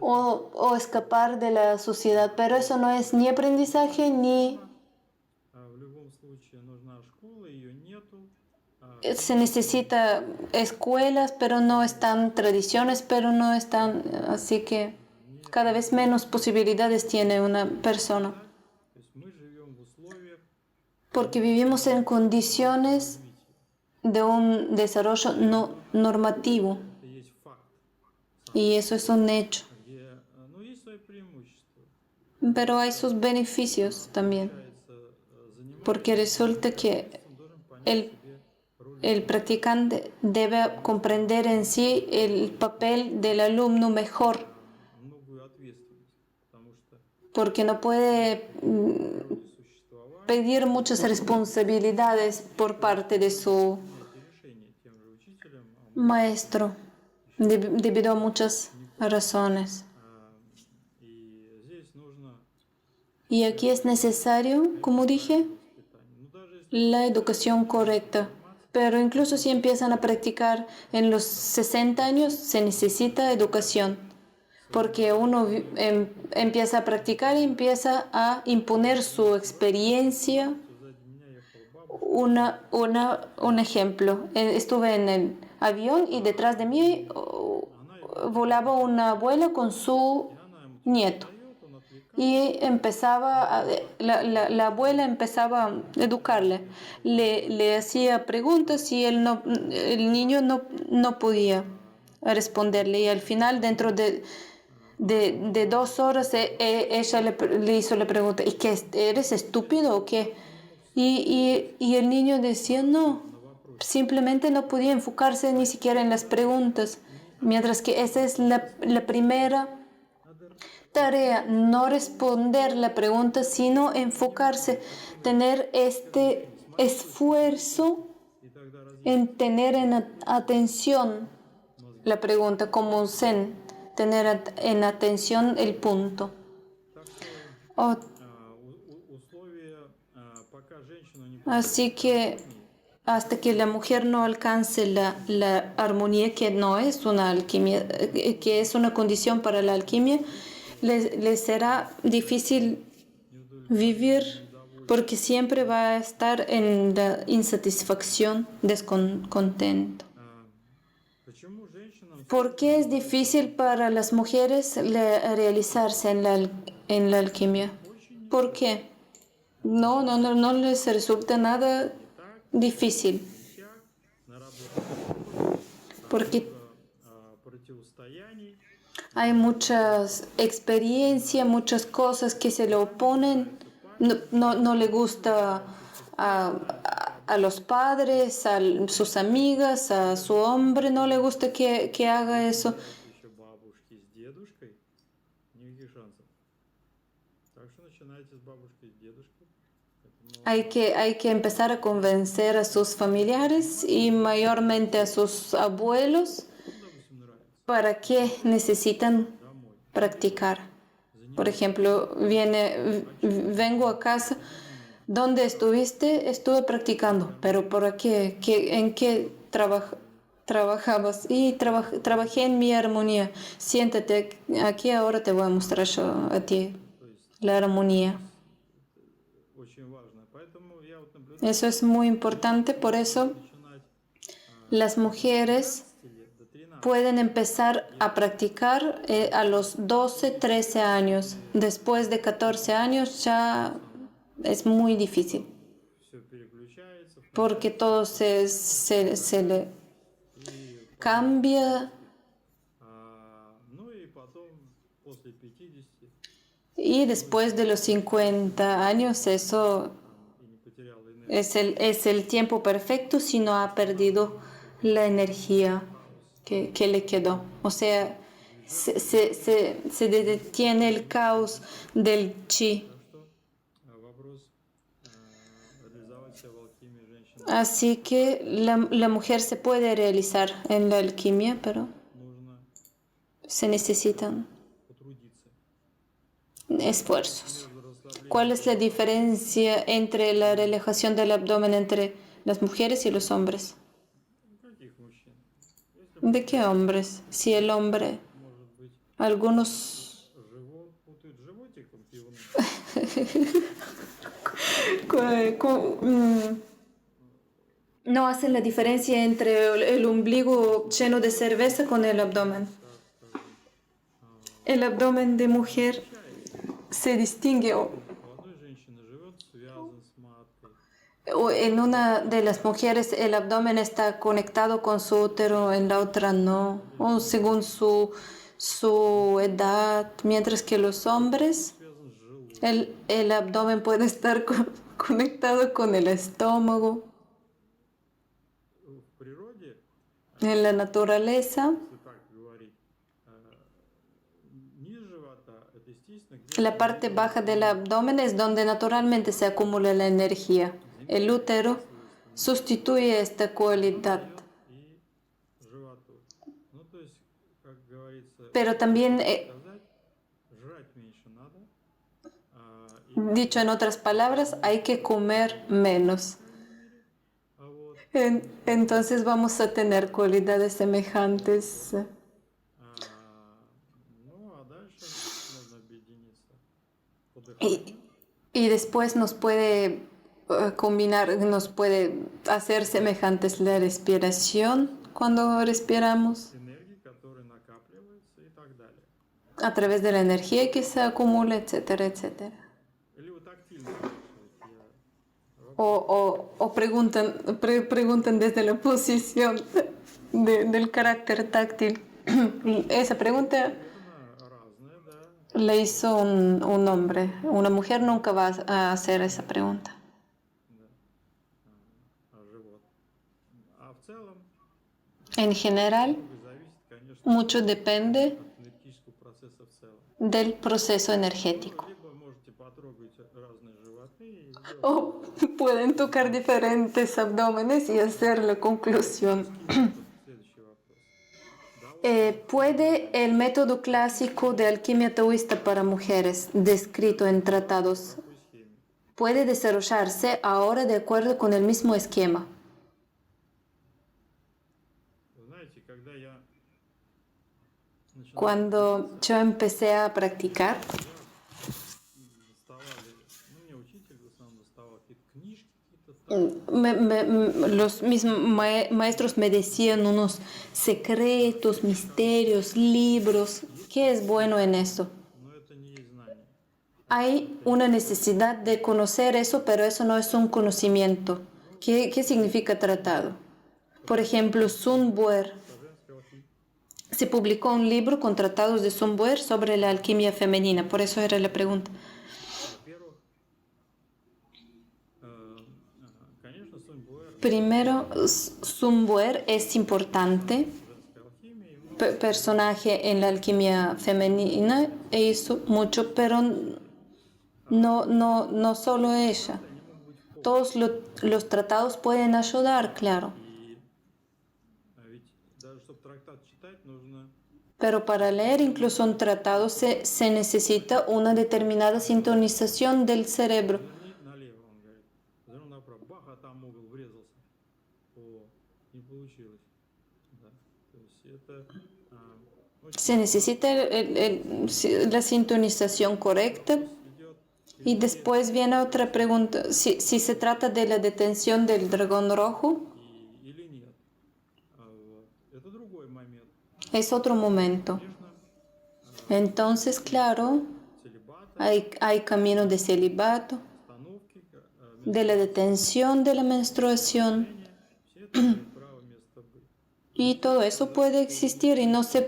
Speaker 2: o escapar de la sociedad, pero eso no es ni aprendizaje ni
Speaker 1: в любом случае нужна школа, ее нету.
Speaker 2: se necesita escuelas, pero no están tradiciones, pero no están, así que cada vez menos posibilidades tiene una persona,
Speaker 1: То есть мы живем в условиях
Speaker 2: porque vivimos en condiciones de un desarrollo no normativo,
Speaker 1: это есть факт,
Speaker 2: y eso es un hecho,
Speaker 1: где, ну, есть свои преимущества.
Speaker 2: pero hay sus beneficios también,
Speaker 1: Заниматься
Speaker 2: porque resulta que
Speaker 1: должен понять
Speaker 2: el,
Speaker 1: себе роль
Speaker 2: el practicante debe comprender en sí el papel del alumno mejor,
Speaker 1: многую ответственность, потому что
Speaker 2: porque no puede
Speaker 1: природе существования
Speaker 2: pedir muchas responsabilidades por parte de su
Speaker 1: эти решения тем же учителям,
Speaker 2: maestro, debido a muchas razones.
Speaker 1: и здесь нужно
Speaker 2: Y aquí es necesario, como dije,
Speaker 1: воспитание. Ну, даже если
Speaker 2: la educación correcta. Pero incluso si empiezan a practicar en los 60 años, se necesita educación. Porque uno empieza a practicar y empieza a imponer su experiencia.
Speaker 1: сзади меня ехал бабушка,
Speaker 2: Un ejemplo. Estuve en el avión y detrás de mí volaba una abuela con su
Speaker 1: она ему
Speaker 2: nieto.
Speaker 1: дает, он отвлекает,
Speaker 2: Y la abuela empezaba a educarle. Le hacía preguntas y el niño no podía responderle. Y al final, dentro de 2 horas, ella le hizo la pregunta, ¿y qué? ¿Eres estúpido o qué? Y el niño decía, no, simplemente no podía enfocarse ni siquiera en las preguntas. Mientras que esa es la primera tarea, no responder la pregunta, sino enfocarse, tener este esfuerzo
Speaker 1: и тогда
Speaker 2: en tener en atención la pregunta como zen, tener en atención el punto.
Speaker 1: Так что
Speaker 2: Oh,
Speaker 1: условия, пока женщина не
Speaker 2: así que hasta que la mujer no alcance la armonía, que no es una alquimia, que es una condición para la alquimia, le será difícil vivir porque siempre va a estar en la insatisfacción, descontento.
Speaker 1: почему женщинам
Speaker 2: ¿Por qué es difícil para las mujeres realizarse en la alquimia? ¿Por qué? No les resulta nada difícil.
Speaker 1: на работе
Speaker 2: Porque
Speaker 1: противостояний,
Speaker 2: hay muchas experiencias, muchas cosas que se le oponen. No le gusta a los padres, a sus amigas, a su hombre, no le gusta que haga eso.
Speaker 1: еще бабушки с дедушкой, никаких шансов. Так что начинайте с бабушкой и с дедушкой. Поэтому
Speaker 2: Hay que empezar a convencer a sus familiares y mayormente a sus abuelos
Speaker 1: допустим, нравится.
Speaker 2: para que necesitan
Speaker 1: Домой.
Speaker 2: practicar. Por ejemplo, vengo a casa ¿Dónde estuviste? Estuve practicando, pero ¿por qué? ¿En qué trabajabas? Y trabajé en mi armonía. Siéntate aquí, ahora te voy a mostrar yo a ti
Speaker 1: То есть
Speaker 2: la armonía.
Speaker 1: очень важно. Поэтому я вот наблюдаю,
Speaker 2: Eso es muy importante, por eso
Speaker 1: начинать
Speaker 2: las
Speaker 1: с
Speaker 2: mujeres
Speaker 1: 12 лет до 13.
Speaker 2: pueden empezar a practicar a los 12, 13 años. Después de 14 años ya es muy difícil,
Speaker 1: Все переключается,
Speaker 2: porque todo se le
Speaker 1: и потом,
Speaker 2: cambia
Speaker 1: ну и потом после 50
Speaker 2: y después de los 50 años eso
Speaker 1: и не потерял энергию,
Speaker 2: es el tiempo perfecto si no ha perdido la energía que le quedó. O sea, se detiene el caos del chi.
Speaker 1: так что вопрос реализовать себя в алхимии женщин
Speaker 2: Así que la mujer se puede realizar en la alquimia, pero
Speaker 1: нужно
Speaker 2: se necesitan
Speaker 1: потрудиться.
Speaker 2: esfuerzos.
Speaker 1: Между расслаблением
Speaker 2: ¿Cuál es la diferencia entre la relajación del abdomen entre las mujeres y los hombres?
Speaker 1: каких мужчин? Если
Speaker 2: ¿De qué hombres? Si el hombre,
Speaker 1: может быть
Speaker 2: algunos
Speaker 1: живот путают с животиком пивным,
Speaker 2: no hacen la diferencia entre el ombligo lleno de cerveza con el abdomen. El abdomen de mujer se distingue
Speaker 1: у одной женщины живет связан с маткой,
Speaker 2: o en una de las mujeres el abdomen está conectado con su útero, en la otra no, o según su edad, mientras que los hombres,
Speaker 1: связан с желудком.
Speaker 2: el abdomen puede estar conectado con el estómago.
Speaker 1: В природе,
Speaker 2: En la naturaleza,
Speaker 1: если так говорить, низ живота это естественно, где
Speaker 2: la parte baja del abdomen es donde naturalmente se acumula la energía. El útero sustituye esta cualidad.
Speaker 1: и животу. Ну, то есть, как говорится,
Speaker 2: Pero también,
Speaker 1: сказать, жрать меньше надо, и,
Speaker 2: dicho en otras palabras, hay que comer menos.
Speaker 1: вот,
Speaker 2: Entonces vamos a tener cualidades semejantes.
Speaker 1: ну, а дальше можно объединиться по дыханию.
Speaker 2: Y después nos puede combinar, nos puede hacer semejantes la respiración cuando respiramos,
Speaker 1: Энергии, которые накапливаются и так далее.
Speaker 2: a través de la energía que se acumula, etcétera, etcétera.
Speaker 1: Или вы тактильно спрашиваете,
Speaker 2: O preguntan desde la posición del carácter táctil. Esa pregunta
Speaker 1: наверное, разное, да,
Speaker 2: la hizo un hombre. Una mujer nunca va a hacer esa pregunta.
Speaker 1: да, живот. А в целом,
Speaker 2: En general,
Speaker 1: зависит, конечно,
Speaker 2: mucho depende
Speaker 1: от энергетического процесса в целом.
Speaker 2: del proceso energético.
Speaker 1: Либо можете потрогать разные животы и сделать
Speaker 2: O pueden tocar diferentes abdómenes y hacer la conclusión.
Speaker 1: следующий вопрос.
Speaker 2: ¿Puede el método clásico de alquimia taoísta para mujeres, descrito en tratados,
Speaker 1: По схеме.
Speaker 2: puede desarrollarse ahora de acuerdo con el mismo esquema?
Speaker 1: Вы знаете, когда я начинал,
Speaker 2: Cuando yo empecé a practicar,
Speaker 1: доставали, ну, мне учитель в основном доставал какие-то книжки, какие-то
Speaker 2: mis maestros me decían unos secretos, misterios, libros. ¿Qué es bueno en eso?
Speaker 1: но это не есть знание.
Speaker 2: Hay una necesidad de conocer eso, pero eso no es un conocimiento. ¿Qué significa tratado? Por ejemplo, Sun Buer.
Speaker 1: Женская алхимия.
Speaker 2: Se publicó un libro con tratados de Sun Buer sobre la alquimia femenina. Por eso era la pregunta.
Speaker 1: Во-первых, конечно, Сунь Буэр,
Speaker 2: Primero, Sun Buer es importante,
Speaker 1: женской алхимии, много
Speaker 2: personaje en la alquimia femenina, e hizo mucho, pero no solo ella.
Speaker 1: они могут быть в
Speaker 2: Todos los tratados pueden ayudar, claro,
Speaker 1: И ведь даже чтобы трактат читать, нужно
Speaker 2: pero para leer incluso un tratado se necesita una determinada sintonización del cerebro.
Speaker 1: поверни налево, он говорит. сам угол врезался. О, не получилось. Да. То есть это
Speaker 2: Se necesita la sintonización correcta.
Speaker 1: идет
Speaker 2: Y después viene otra pregunta, si se trata de la detención del dragón rojo,
Speaker 1: или нет. Вот. Это другой момент.
Speaker 2: es otro momento.
Speaker 1: Конечно,
Speaker 2: Entonces, claro,
Speaker 1: целибата,
Speaker 2: hay caminos de celibato,
Speaker 1: остановки,
Speaker 2: de la detención de la menstruación,
Speaker 1: все это имеет право место быть.
Speaker 2: y todo eso puede existir y no se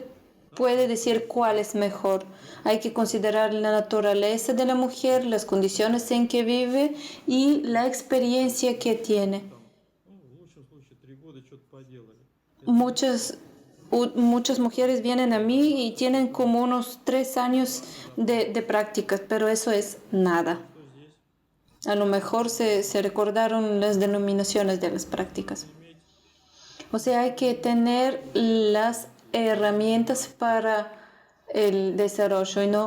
Speaker 2: puede decir cuál es mejor. Hay que considerar la naturaleza de la mujer, las condiciones en que vive y la experiencia que tiene.
Speaker 1: Ну, в лучшем случае 3 года что-то поделали.
Speaker 2: Muchas mujeres vienen a mí y tienen como unos 3 años de prácticas, pero eso es nada.
Speaker 1: Что здесь
Speaker 2: A lo mejor se recordaron las denominaciones de las prácticas.
Speaker 1: иметь
Speaker 2: O sea, hay que tener las herramientas para el desarrollo y no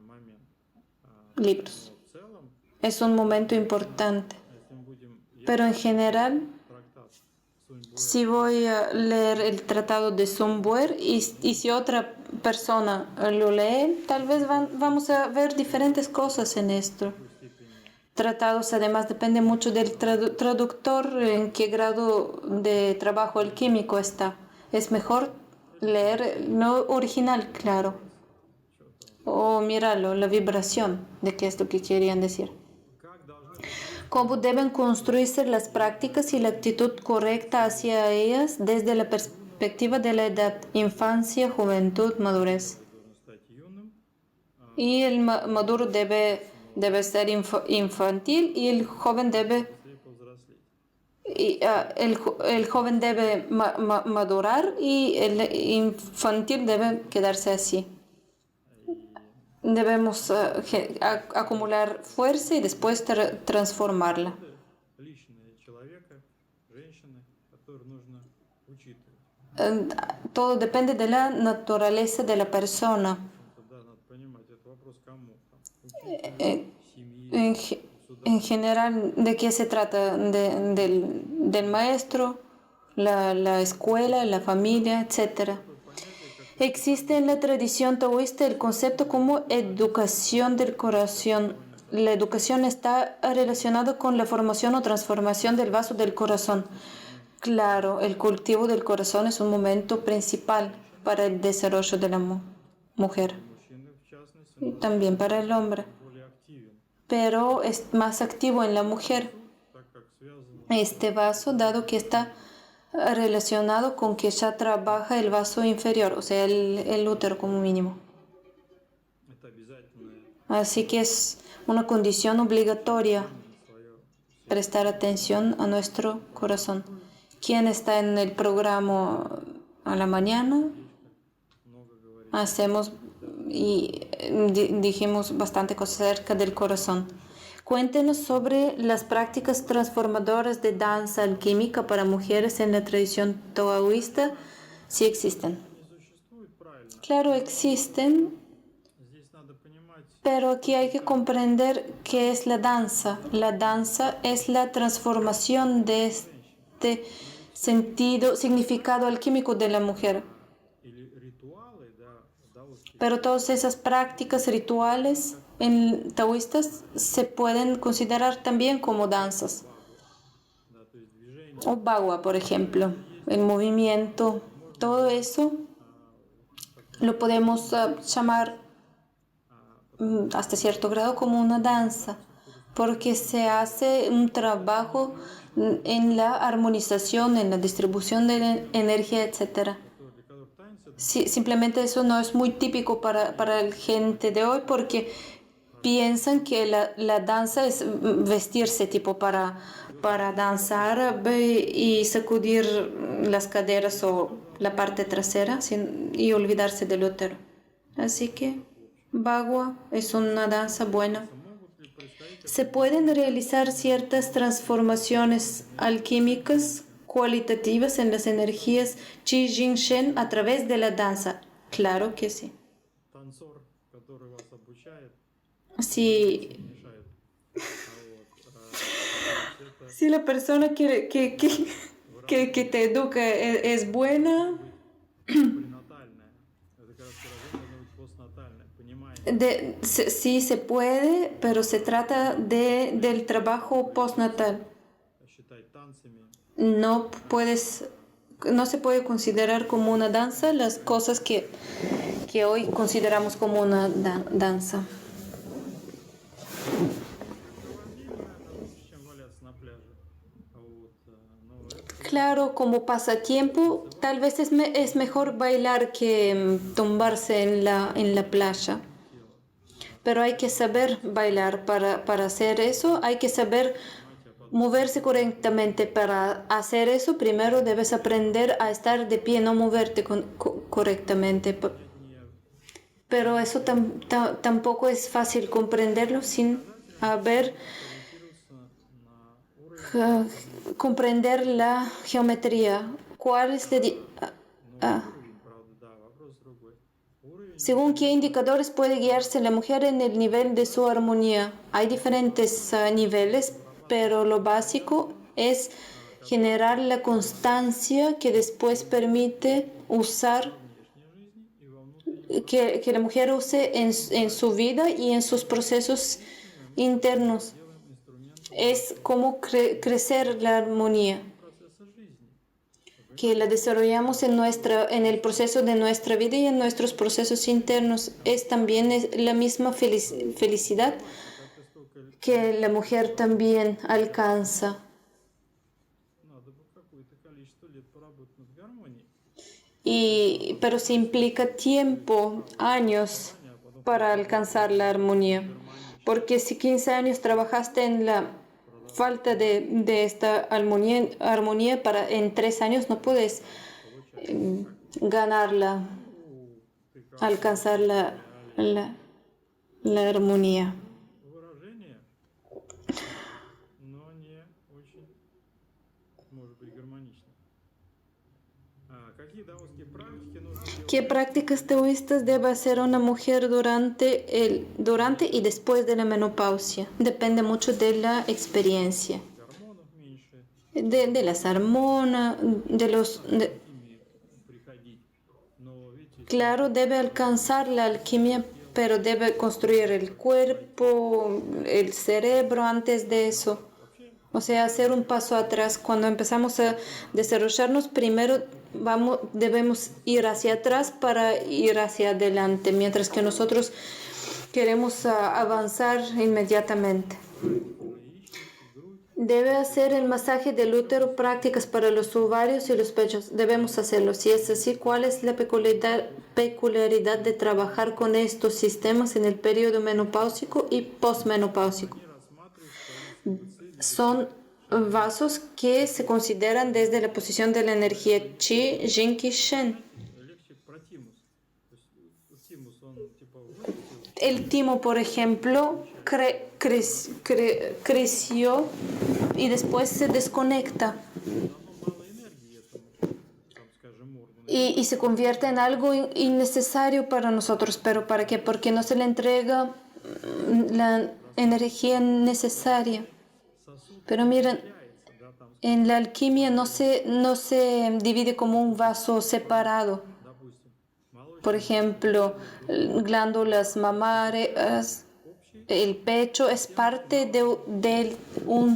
Speaker 1: важный момент.
Speaker 2: libros.
Speaker 1: В целом,
Speaker 2: Es un momento importante.
Speaker 1: если мы будем
Speaker 2: Pero en general,
Speaker 1: трактат Сунь-Буэ
Speaker 2: si voy a leer el tratado de Sombuer y si otra persona lo lee, tal vez vamos a ver diferentes cosas en esto.
Speaker 1: в какой степени
Speaker 2: Tratados además depende mucho del traductor, en qué grado de trabajo alquímico está. Es mejor leer no original, claro, o mirarlo, la vibración de qué es lo que querían decir.
Speaker 1: как должны
Speaker 2: Cómo deben construirse las prácticas y la actitud correcta hacia ellas desde la perspectiva de la edad, infancia, juventud, madurez.
Speaker 1: должен стать юным,
Speaker 2: Y el maduro debe ser infantil y el joven debe
Speaker 1: быстрее повзрослеть.
Speaker 2: el joven debe madurar y el infantil debe quedarse así. Debemos acumular fuerza y después transformarla.
Speaker 1: Это личное человека, женщины, которую нужно учитывать.
Speaker 2: Todo depende de la naturaleza de la persona.
Speaker 1: Да, надо понимать, это вопрос кому. Учителю, семье,
Speaker 2: En, en general, ¿de qué se trata? Del maestro, la escuela, la familia, etc. Existe en la tradición taoísta el concepto como educación del corazón. La educación está relacionada con la formación o transformación del vaso del corazón. Claro, el cultivo del corazón es un momento principal para el desarrollo de la mujer
Speaker 1: мужчины, в частности,
Speaker 2: y también para el hombre,
Speaker 1: более активен,
Speaker 2: pero es más activo en la mujer
Speaker 1: так как связано
Speaker 2: este vaso, dado que está relacionado con que ya trabaja el vaso inferior, o sea, el útero como mínimo.
Speaker 1: это обязательное
Speaker 2: Así que es una condición obligatoria
Speaker 1: свое.
Speaker 2: prestar atención a nuestro corazón. ¿Quién está en el programa a la mañana?
Speaker 1: Много говорить.
Speaker 2: Hacemos y dijimos bastante cosas acerca del corazón. Cuéntenos sobre las prácticas transformadoras de danza alquímica para mujeres en la tradición taoísta, si existen.
Speaker 1: Не существует правильно.
Speaker 2: Claro, existen,
Speaker 1: Здесь надо понимать,
Speaker 2: pero aquí hay que comprender qué es la danza. La danza es la transformación de este significado alquímico de la mujer.
Speaker 1: или ритуалы, да, даосские,
Speaker 2: Pero todas esas prácticas rituales en taoístas se pueden considerar también como danzas.
Speaker 1: да, то есть движение,
Speaker 2: O bagua, por ejemplo, el movimiento, todo eso lo podemos llamar hasta cierto grado como una danza, porque se hace un trabajo en la armonización, en la distribución de la energía, etc.
Speaker 1: для которых танец это
Speaker 2: Simplemente eso no es muy típico para la gente de hoy porque piensan que la danza es vestirse tipo para danzar y sacudir las caderas o la parte trasera y olvidarse del útero. Así que bagua es una danza buena.
Speaker 1: могут ли происходить
Speaker 2: Se pueden realizar ciertas transformaciones alquímicas cualitativas en las energías Qi Jing Shen a través de la danza. Claro que sí.
Speaker 1: танцор, который вас обучает,
Speaker 2: Si,
Speaker 1: мешает. это
Speaker 2: Si la persona
Speaker 1: в разные
Speaker 2: que te educa es buena,
Speaker 1: быть пренатальное. Это как раз выражение должно быть постнатальное. Понимание.
Speaker 2: sí se puede, pero se trata del trabajo postnatal.
Speaker 1: Считать танцами.
Speaker 2: No puedes, no se puede considerar como una danza las cosas que hoy consideramos como una danza.
Speaker 1: Как бы хобби, наверное, лучше, чем валяться на пляже. Вот, но это
Speaker 2: Claro, como pasatiempo, tal vez es mejor bailar que tumbarse en la playa.
Speaker 1: тело.
Speaker 2: Pero hay que saber bailar para hacer eso, hay que saber
Speaker 1: Понимаете, а потом
Speaker 2: moverse correctamente. Para hacer eso, primero debes aprender a estar de pie, no moverte correctamente.
Speaker 1: не
Speaker 2: Pero eso tampoco es fácil comprenderlo sin haber
Speaker 1: сориентироваться на уровень,
Speaker 2: uh, comprender la geometría. ¿Cuál es la
Speaker 1: уровень, правда, да, вопрос другой. Уровень,
Speaker 2: según qué indicadores puede guiarse la mujer en el nivel de su armonía? Hay diferentes niveles, pero lo básico es generar la constancia que después permite usar,
Speaker 1: внешней жизни и во внутреннем
Speaker 2: que la mujer use en su vida y en sus procesos internos.
Speaker 1: делаем инструментом
Speaker 2: Es como crecer la armonía,
Speaker 1: процесса жизни.
Speaker 2: que la desarrollamos en el proceso de nuestra vida y en nuestros procesos internos. Es también la misma felicidad
Speaker 1: Как ты столько
Speaker 2: que la mujer también alcanza.
Speaker 1: надо бы какое-то количество лет поработать над гармонией.
Speaker 2: Pero se implica tiempo, años, para alcanzar la armonía. Porque si 15 años trabajaste en la falta de esta armonía en 3 años no puedes ganarla,
Speaker 1: Ты как
Speaker 2: alcanzar la armonía.
Speaker 1: выражение, но не очень, может быть, гармонично. Какие даосские практики нужно делать
Speaker 2: ¿Qué prácticas taoístas debe hacer una mujer durante y después de la menopausia? Depende mucho de la experiencia,
Speaker 1: гормонов меньше,
Speaker 2: de las hormonas,
Speaker 1: ими приходить. Но видите,
Speaker 2: Claro, debe alcanzar la alquimia, pero debe construir el cuerpo, el cerebro antes de eso. O sea, hacer un paso atrás. Cuando empezamos a desarrollarnos, primero debemos ir hacia atrás para ir hacia adelante, mientras que nosotros queremos avanzar inmediatamente. Debe hacer el masaje del útero, prácticas para los ovarios y los pechos. Debemos hacerlo. Si es así, ¿cuál es la peculiaridad de trabajar con estos sistemas en el periodo menopáusico y posmenopáusico? Son vasos que se consideran desde la posición de la energía Chi, Jinki, Shen.
Speaker 1: легче про тимус. То есть тимус, он типа
Speaker 2: El timo, por ejemplo, creció y después se desconecta
Speaker 1: мало энергии этому, там, скажем, органу.
Speaker 2: y se convierte en algo innecesario para nosotros. ¿Pero para qué? Porque no se le entrega la energía necesaria.
Speaker 1: Сосуд
Speaker 2: Pero miren,
Speaker 1: да, там,
Speaker 2: en la alquimia no se divide como un vaso separado.
Speaker 1: допустим, молочный
Speaker 2: Por ejemplo, glándulas mamarias, el pecho es parte de un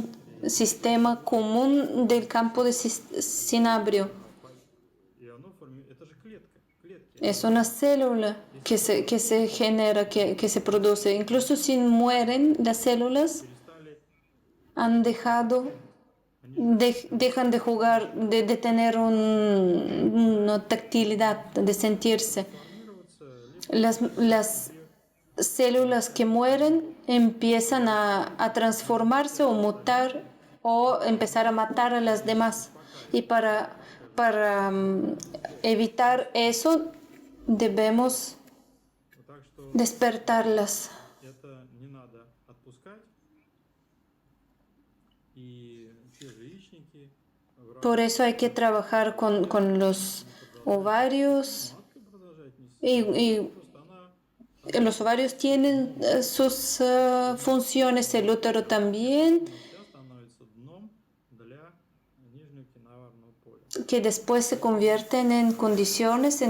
Speaker 2: sistema común del campo de cinabrio.
Speaker 1: и оно формирует, это же клетка, клетки.
Speaker 2: Es una célula que se genera, que se produce. Incluso si mueren las células,
Speaker 1: Перестали
Speaker 2: han dejado, dejan de jugar, de tener una tactilidad, de sentirse.
Speaker 1: формироваться,
Speaker 2: Las células que mueren empiezan a transformarse o mutar o empezar a matar a las demás. Y para evitar eso debemos
Speaker 1: так что
Speaker 2: despertarlas.
Speaker 1: это не надо отпускать. И те же яичники в
Speaker 2: Por eso hay que trabajar con los ovarios.
Speaker 1: маткой продолжать нести.
Speaker 2: Y
Speaker 1: Просто она
Speaker 2: los ovarios tienen sus funciones, el útero también.
Speaker 1: становится дном
Speaker 2: que después se convierten en condiciones,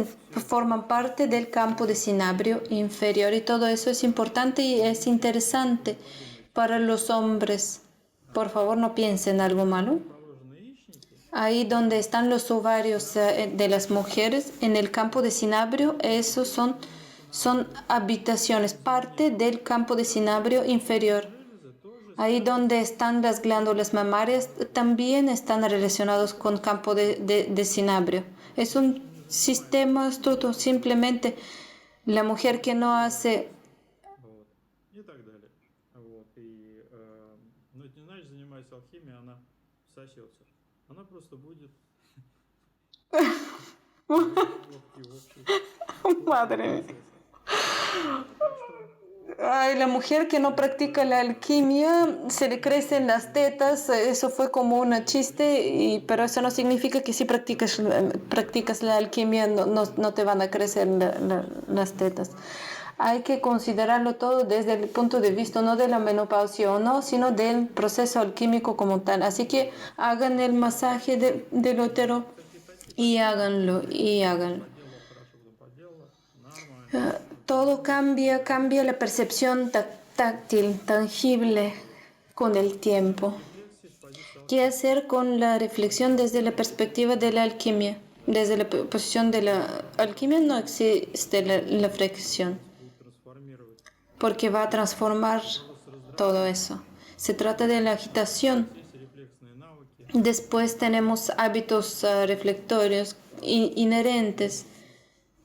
Speaker 2: forman parte del campo de cinabrio inferior. Y todo eso es importante y es interesante para los hombres. Por favor, no piensen algo malo. Ahí donde están los ovarios de las mujeres, en el campo de cinabrio, esos son habitaciones, parte del campo de cinabrio inferior. Ahí donde están las glándulas mamarias también están relacionados con campo de cinabrio. Es un sistema astuto, simplemente la mujer que no hace...
Speaker 1: Вот. И так далее. Вот. И, ну, не знаешь, занимается алхимией, она всосется. Она просто будет
Speaker 2: Madre mía. Ay, la mujer que no practica la alquimia se le crecen las tetas, eso fue como un chiste, pero eso no significa que si practicas la alquimia no te van a crecer las tetas. Hay que considerarlo todo desde el punto de vista no de la menopausia o no, sino del proceso alquímico como tal. Así que hagan el masaje del útero y háganlo. Todo cambia la percepción táctil, tangible con el tiempo. ¿Qué hacer con la reflexión desde la perspectiva de la alquimia? Desde la posición de la alquimia no existe la fricción, porque va a transformar todo eso. Se trata de la agitación. Después tenemos hábitos reflectorios inherentes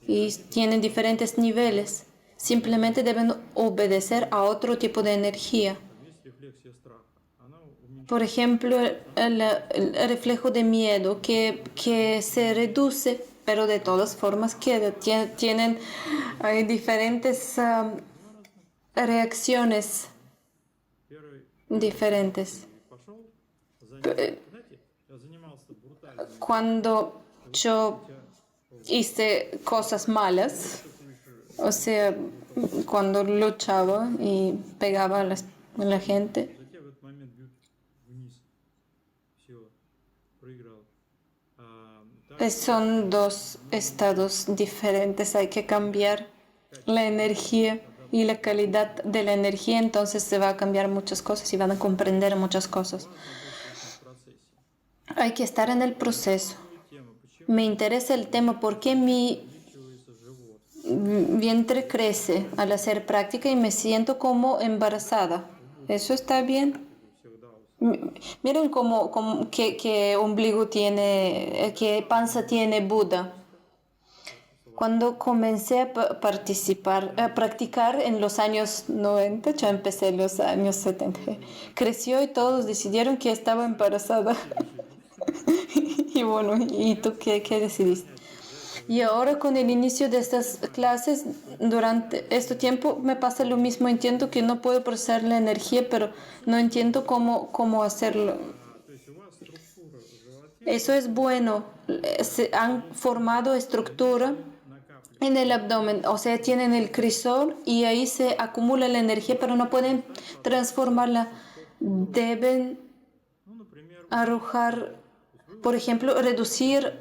Speaker 2: y tienen diferentes niveles. Simplemente deben obedecer a otro tipo de energía. Por ejemplo, el reflejo de miedo que se reduce, pero de todas formas queda. Tienen diferentes reacciones diferentes. Cuando yo hice cosas malas, o sea, cuando luchaba y pegaba a la gente, son dos estados diferentes. Hay que cambiar la energía y la calidad de la energía, entonces se va a cambiar muchas cosas y van a comprender muchas cosas. Hay que estar en el proceso. Me interesa el tema porque mi vientre crece al hacer práctica y me siento como embarazada. ¿Eso está bien? Miren qué ombligo tiene, qué panza tiene Buda. Cuando comencé a practicar en los años 90, yo empecé en los años 70, creció y todos decidieron que estaba embarazada. Y bueno, ¿y tú qué decidiste? Y ahora con el inicio de estas clases, durante este tiempo me pasa lo mismo. Entiendo que no puedo procesar la energía, pero no entiendo cómo hacerlo. Eso es bueno. Se han formado estructura en el abdomen, o sea, tienen el crisol y ahí se acumula la energía, pero no pueden transformarla. Deben arrojar, por ejemplo, reducir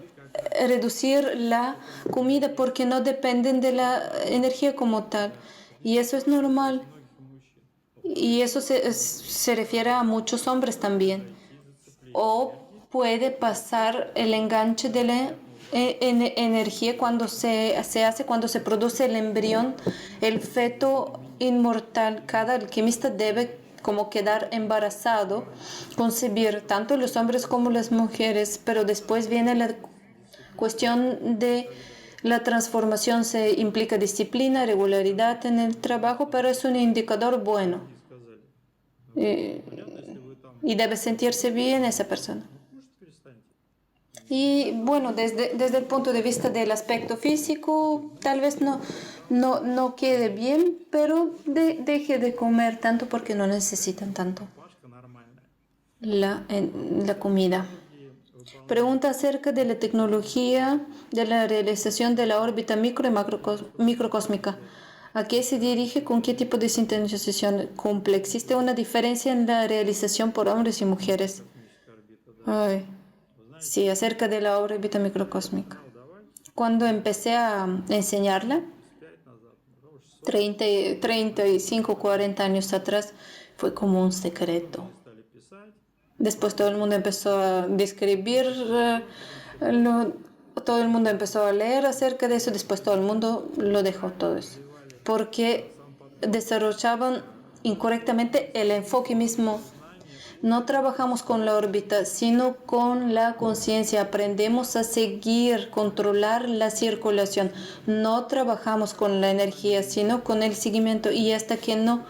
Speaker 2: la comida porque no dependen de la energía como tal. Y eso es normal. Y eso se refiere a muchos hombres también. O puede pasar el enganche de la energía cuando cuando se produce el embrión, el feto inmortal. Cada alquimista debe como quedar embarazado, concebir tanto los hombres como las mujeres, pero después viene la cuestión de la transformación. Se implica disciplina, regularidad en el trabajo, pero es un indicador bueno. Y debe sentirse bien esa persona. Y bueno, desde el punto de vista del aspecto físico, tal vez no quede bien, pero deje de comer tanto porque no necesitan tanto la comida. Pregunta acerca de la tecnología de la realización de la órbita micro y microcósmica. ¿A qué se dirige? ¿Con qué tipo de sintonización cumple? ¿Existe una diferencia en la realización por hombres y mujeres? Ay. Sí, acerca de la órbita microcósmica.
Speaker 1: Канал давать
Speaker 2: Cuando empecé a enseñarla,
Speaker 1: 5 назад, потому что
Speaker 2: 35, 40 años atrás, fue como un secreto.
Speaker 1: люди стали писать,
Speaker 2: Después todo el mundo empezó a describir, todo el mundo empezó a leer acerca de eso, después todo el mundo lo dejó todo eso, porque
Speaker 1: сам подход
Speaker 2: desarrollaban incorrectamente el enfoque mismo.
Speaker 1: знания
Speaker 2: No trabajamos con la órbita, sino con la conciencia. Aprendemos a seguir, controlar la circulación. No trabajamos con la energía, sino con el seguimiento. Y hasta que no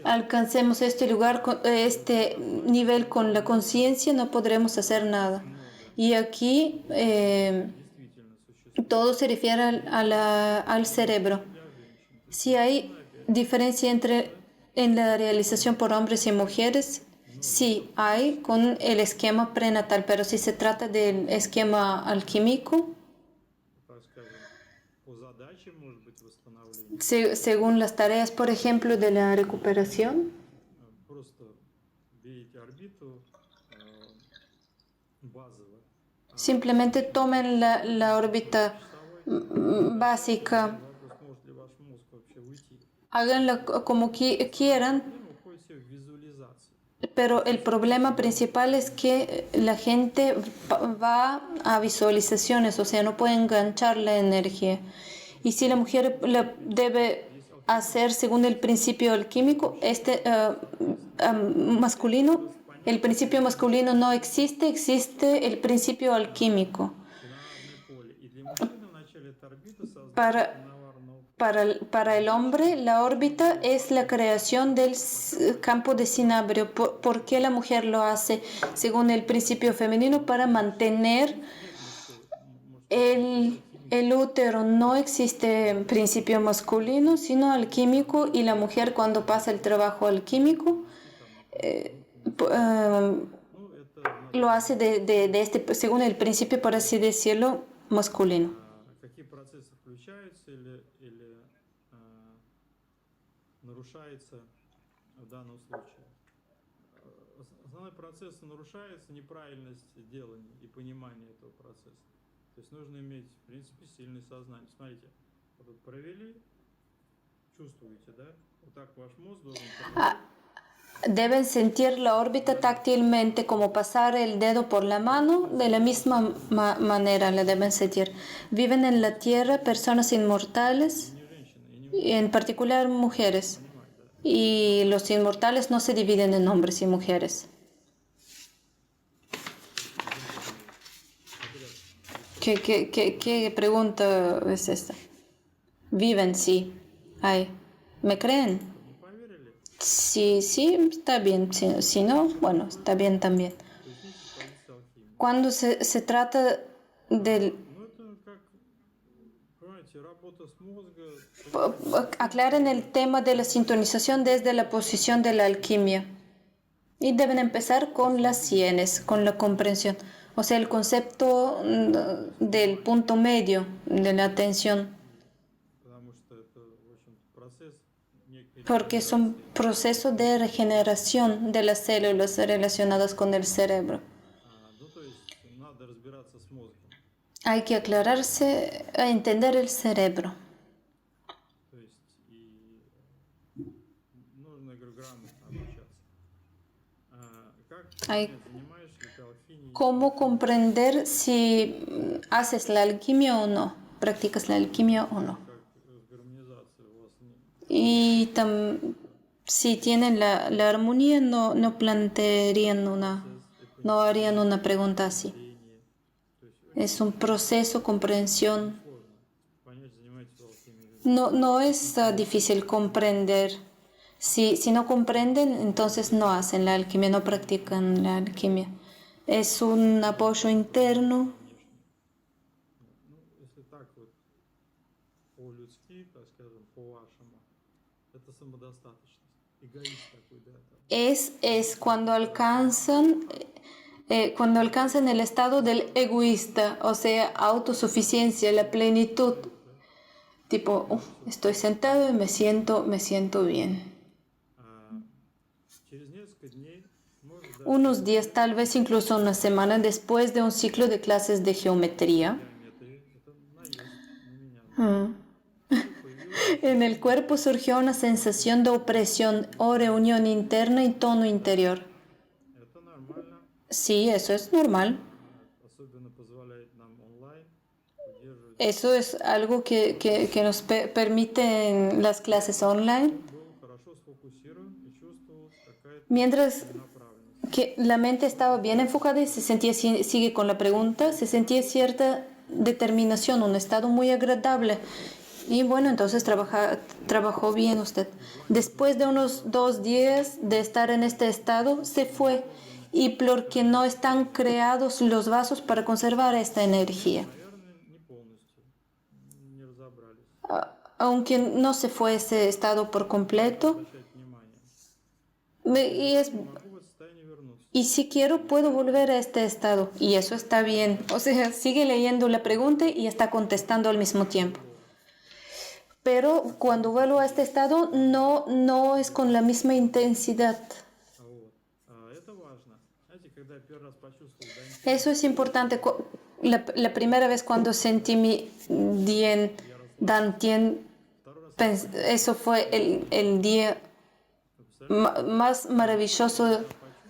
Speaker 2: alcancemos este lugar, este nivel con la conciencia, no podremos hacer nada. Y aquí
Speaker 1: действительно существует
Speaker 2: todo se refiere al cerebro.
Speaker 1: для женщин.
Speaker 2: Si hay diferencia en la realización por hombres y mujeres, sí hay con el esquema prenatal, pero si se trata del esquema alquímico,
Speaker 1: Так скажем, по задаче может быть восстановление,
Speaker 2: según las tareas, por ejemplo, de la recuperación,
Speaker 1: просто берите орбиту базово,
Speaker 2: simplemente tomen la órbita básica,
Speaker 1: вопрос, может ли ваш мозг вообще уйти.
Speaker 2: háganla como quieran.
Speaker 1: Уходит все в визуализацию.
Speaker 2: Pero el problema principal es que la gente va a visualizaciones, o sea, no puede enganchar la energía. Y si la mujer la debe hacer según el principio alquímico, masculino, el principio masculino no existe, existe el principio alquímico.
Speaker 1: Бинарное поле. И для мужчины вначале это орбита создания
Speaker 2: Para,
Speaker 1: бинарного
Speaker 2: para el hombre, la órbita es la creación del campo de cinabrio. ¿Por qué la mujer lo hace según el principio femenino? Para mantener el útero. No existe principio masculino, sino alquímico, y la mujer cuando pasa el trabajo alquímico lo hace según el principio, por así decirlo, masculino.
Speaker 1: какие процессы включаются или нарушается в данном случае. Основной процесс нарушается неправильность делания и понимания этого процесса. То есть нужно иметь, в принципе, сильное сознание. Смотрите, вот тут провели, чувствуете, да? Вот так ваш мозг должен...
Speaker 2: Deben sentir la órbita táctilmente, como pasar el dedo por la mano, de la misma manera la deben sentir. Viven en la tierra personas inmortales, y en particular mujeres. Y los inmortales no se dividen en hombres y mujeres. ¿Qué pregunta es esta? Viven, sí. Ay, ¿me creen?
Speaker 1: Не поверили?
Speaker 2: Sí, sí, está bien. Si no, bueno, está bien también.
Speaker 1: Поясните позицию алхимии.
Speaker 2: Cuando se trata del...
Speaker 1: Ну, это как, понимаете, работа с мозга...
Speaker 2: Aclaren el tema de la sintonización desde la posición de la alquimia. Y deben empezar con las sienes, con la comprensión. O sea, el concepto del punto medio de la atención.
Speaker 1: Потому что это, в общем, процесс некой...
Speaker 2: Porque es un proceso de regeneración de las células relacionadas con el cerebro.
Speaker 1: Ну, то есть надо разбираться с мозгом.
Speaker 2: Hay que aclararse a entender el cerebro.
Speaker 1: То есть и нужно, я говорю, грамотно обучаться. Как
Speaker 2: Hay
Speaker 1: занимаешься ты алхимией?
Speaker 2: ¿Cómo comprender si haces la alquimia o no? ¿Practicas la alquimia o no?
Speaker 1: Как с гармонизацией у вас
Speaker 2: Y si tienen la armonía, no plantearían no harían una pregunta así.
Speaker 1: зрение. То есть
Speaker 2: Es un proceso, comprensión.
Speaker 1: сложно понять, занимаетесь вы алхимией.
Speaker 2: No es difícil comprender. Si no comprenden, entonces no hacen la alquimia, no practican la alquimia. Es un apoyo interno.
Speaker 1: Ну, если так вот по-людски, так скажем, по-вашему, это самодостаточность. Эгоист такой, да, там.
Speaker 2: Es cuando alcanzan el estado del egoísta, o sea, autosuficiencia, la plenitud. Tipo, estoy sentado y me siento bien.
Speaker 1: Через несколько дней может
Speaker 2: unos días, tal vez incluso una semana después de un ciclo de clases de geometría,
Speaker 1: геометрии, это наезд на меня.
Speaker 2: mm,
Speaker 1: Вдруг появилось
Speaker 2: en el cuerpo surgió una sensación de opresión o reunión interna y tono interior.
Speaker 1: это нормально,
Speaker 2: Sí, eso es normal.
Speaker 1: особенно позволяет нам онлайн удерживать.
Speaker 2: Eso es algo que nos permiten las clases online.
Speaker 1: Был хорошо сфокусирован и чувствовалась какая-то
Speaker 2: Mientras
Speaker 1: направленность.
Speaker 2: que la mente estaba bien enfocada y se sentía, sigue con la pregunta, se sentía cierta determinación, un estado muy agradable. Y bueno, entonces trabajó bien usted. Después de unos 2 días de estar en este estado, se fue. Y porque no están creados los vasos para conservar esta energía.
Speaker 1: Наверное, не полностью, не разобрались.
Speaker 2: Aunque no se fue ese estado por completo.
Speaker 1: Обращать внимание.
Speaker 2: Y es
Speaker 1: Могу в это состояние вернуться.
Speaker 2: Y si quiero, puedo volver a este estado. Y eso está bien. O sea, sigue leyendo la pregunta y está contestando al mismo tiempo. Pero cuando vuelvo a este estado, no es con la misma intensidad.
Speaker 1: Вот. Это важно. Знаете, когда я первый раз почувствовал
Speaker 2: Eso es importante. La primera vez cuando sentí mi Dien, Dantien, eso fue el día más maravilloso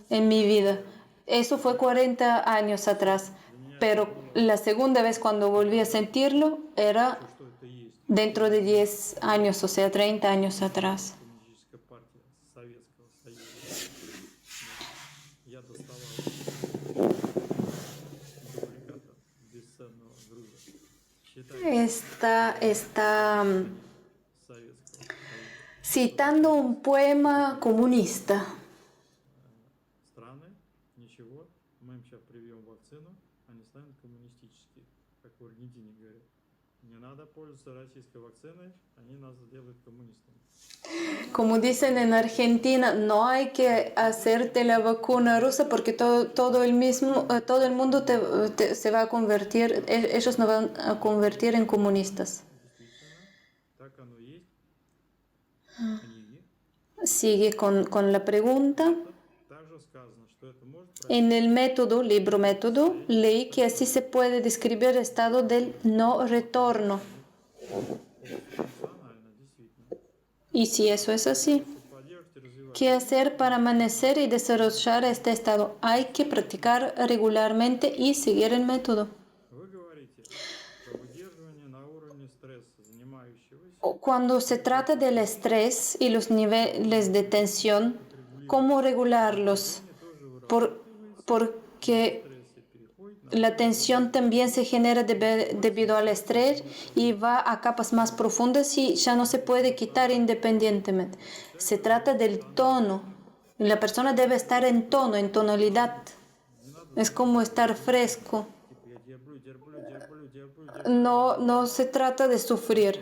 Speaker 2: en mi vida. Eso fue 40 años atrás. Pero la segunda vez cuando volví a sentirlo era
Speaker 1: что это есть
Speaker 2: dentro de 10 años, o sea, 30 años atrás.
Speaker 1: коммунистическая партия Советского Союза. Я доставал дубликата бесценного груза. Считайте
Speaker 2: Está
Speaker 1: Советского Союза.
Speaker 2: citando un poema comunista.
Speaker 1: Страны, ничего, мы им сейчас привьем вакцину, они станут коммунистические, как в Аргентине говорят. Не надо пользоваться российской вакциной, они нас сделают коммунистами.
Speaker 2: Como dicen en Argentina, no hay que hacerte la vacuna rusa porque todo el mundo se va a convertir, ellos nos van a convertir en comunistas.
Speaker 1: Действительно, так оно и есть. Книги.
Speaker 2: Sigue con la pregunta.
Speaker 1: Также сказано, что это может
Speaker 2: En el libro método, leí que así se puede describir el estado del no retorno.
Speaker 1: функционально, действительно.
Speaker 2: Y si eso es así,
Speaker 1: Поддерживать и развивать.
Speaker 2: ¿qué hacer para amanecer y desarrollar este estado? Hay que practicar regularmente y seguir el método.
Speaker 1: Вы говорите про выдерживание на уровне стресса, занимающегося
Speaker 2: Cuando se trata del estrés y los niveles de tensión, ¿cómo regularlos? Porque
Speaker 1: стрессе переходит на
Speaker 2: la tensión también se genera debido al estrés y va a capas más profundas y ya no se puede quitar independientemente. Se trata del tono. La persona debe estar en tono, en tonalidad. Es como estar fresco.
Speaker 1: я терплю.
Speaker 2: No se trata de sufrir.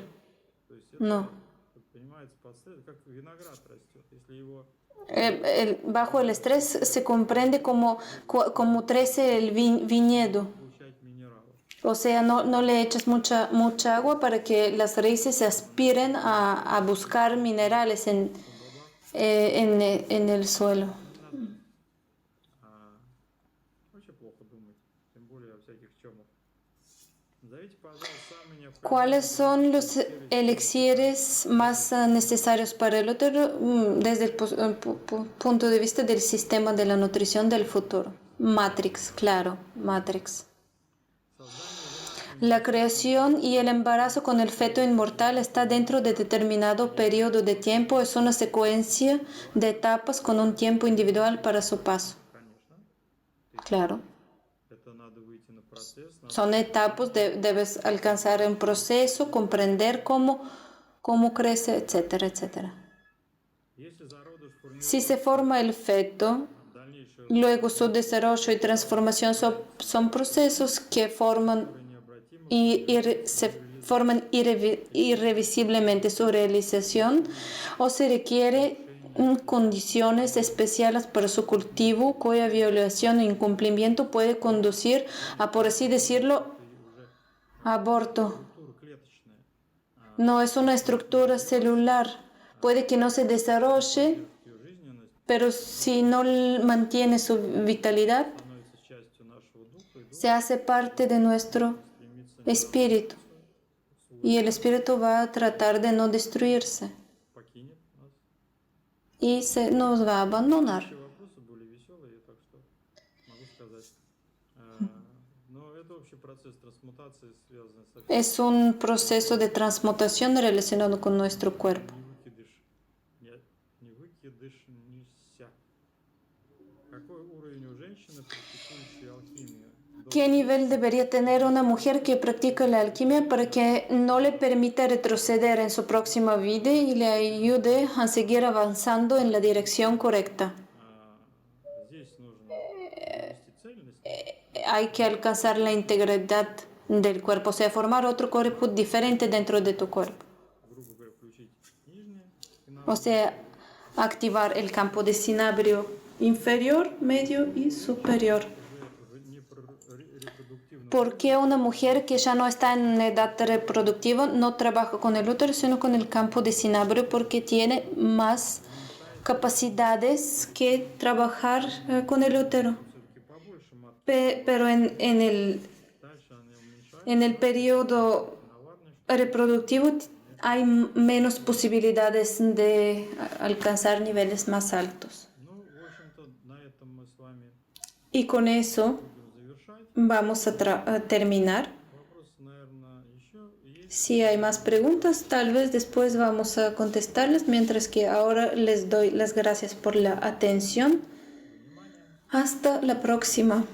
Speaker 1: То есть
Speaker 2: No.
Speaker 1: это понимается под стрессом, как виноград растет. Если его
Speaker 2: Bajo el estrés se comprende como crece el viñedo.
Speaker 1: получать минералы.
Speaker 2: O sea, no le echas mucha agua para que las raíces se aspiren a buscar minerales en el suelo.
Speaker 1: Очень плохо думать, тем более о всяких темах. Назовите, пожалуйста, самые необходимые
Speaker 2: ¿Cuáles son los elixires más necesarios para el útero desde el punto de vista del sistema de la nutrición del futuro? Matrix, claro, Matrix. La creación y el embarazo con el feto inmortal está dentro de determinado periodo de tiempo. Es una secuencia de etapas con un tiempo individual para su paso.
Speaker 1: конечно.
Speaker 2: Claro.
Speaker 1: Это надо выйти на процесс, надо
Speaker 2: Son etapas, debes alcanzar un proceso, comprender cómo crece, etcétera, etcétera.
Speaker 1: если зародыш формирует
Speaker 2: Si se forma el feto,
Speaker 1: дальнейшее
Speaker 2: luego su desarrollo y transformación son procesos que se forman irrevisiblemente su realización o se requiere condiciones especiales para su cultivo cuya violación o incumplimiento puede conducir a, por así decirlo, aborto.
Speaker 1: структура клеточная.
Speaker 2: No es una estructura celular. Puede que no se desarrolle
Speaker 1: Ее жизненность
Speaker 2: Pero si no mantiene su vitalidad,
Speaker 1: становится частью нашего духа, и дух
Speaker 2: se hace parte de nuestro
Speaker 1: стремится
Speaker 2: espíritu. Y el espíritu va a tratar de no destruirse
Speaker 1: покинет нас.
Speaker 2: y nos va a abandonar.
Speaker 1: Все вопросы были веселые, так что могу сказать. Но это общий процесс трансмутации, связанный со всем.
Speaker 2: Es un proceso de transmutación relacionado con nuestro cuerpo.
Speaker 1: Не выкидыш, не ся. Какой уровень у женщины, практикующей алхимию?
Speaker 2: ¿Qué nivel debería tener una mujer que practica la alquimia para que no le permita retroceder en su próxima vida y le ayude a seguir avanzando en la dirección correcta?
Speaker 1: Здесь нужно ввести цельность.
Speaker 2: Hay que alcanzar la integridad del cuerpo, o sea, formar otro cuerpo diferente dentro de tu cuerpo.
Speaker 1: Грубо говоря, включить нижнее
Speaker 2: O sea, activar el campo de cinabrio inferior, medio y superior.
Speaker 1: репродуктивном
Speaker 2: ¿Por qué una mujer que ya no está en edad reproductiva no trabaja con el útero, sino con el campo de cinabrio? Porque tiene más capacidades que trabajar con el útero.
Speaker 1: все-таки побольше мат.
Speaker 2: Pero
Speaker 1: Дальше они уменьшают.
Speaker 2: en el periodo reproductivo hay menos posibilidades de alcanzar niveles más altos.
Speaker 1: Ну, в общем-то, на этом мы с вами
Speaker 2: Y con eso
Speaker 1: будем завершать.
Speaker 2: vamos a terminar.
Speaker 1: Вопросы, наверное, еще есть.
Speaker 2: Si hay más preguntas, tal vez después vamos a contestarles, mientras que ahora les doy las gracias por la atención. Hasta la próxima.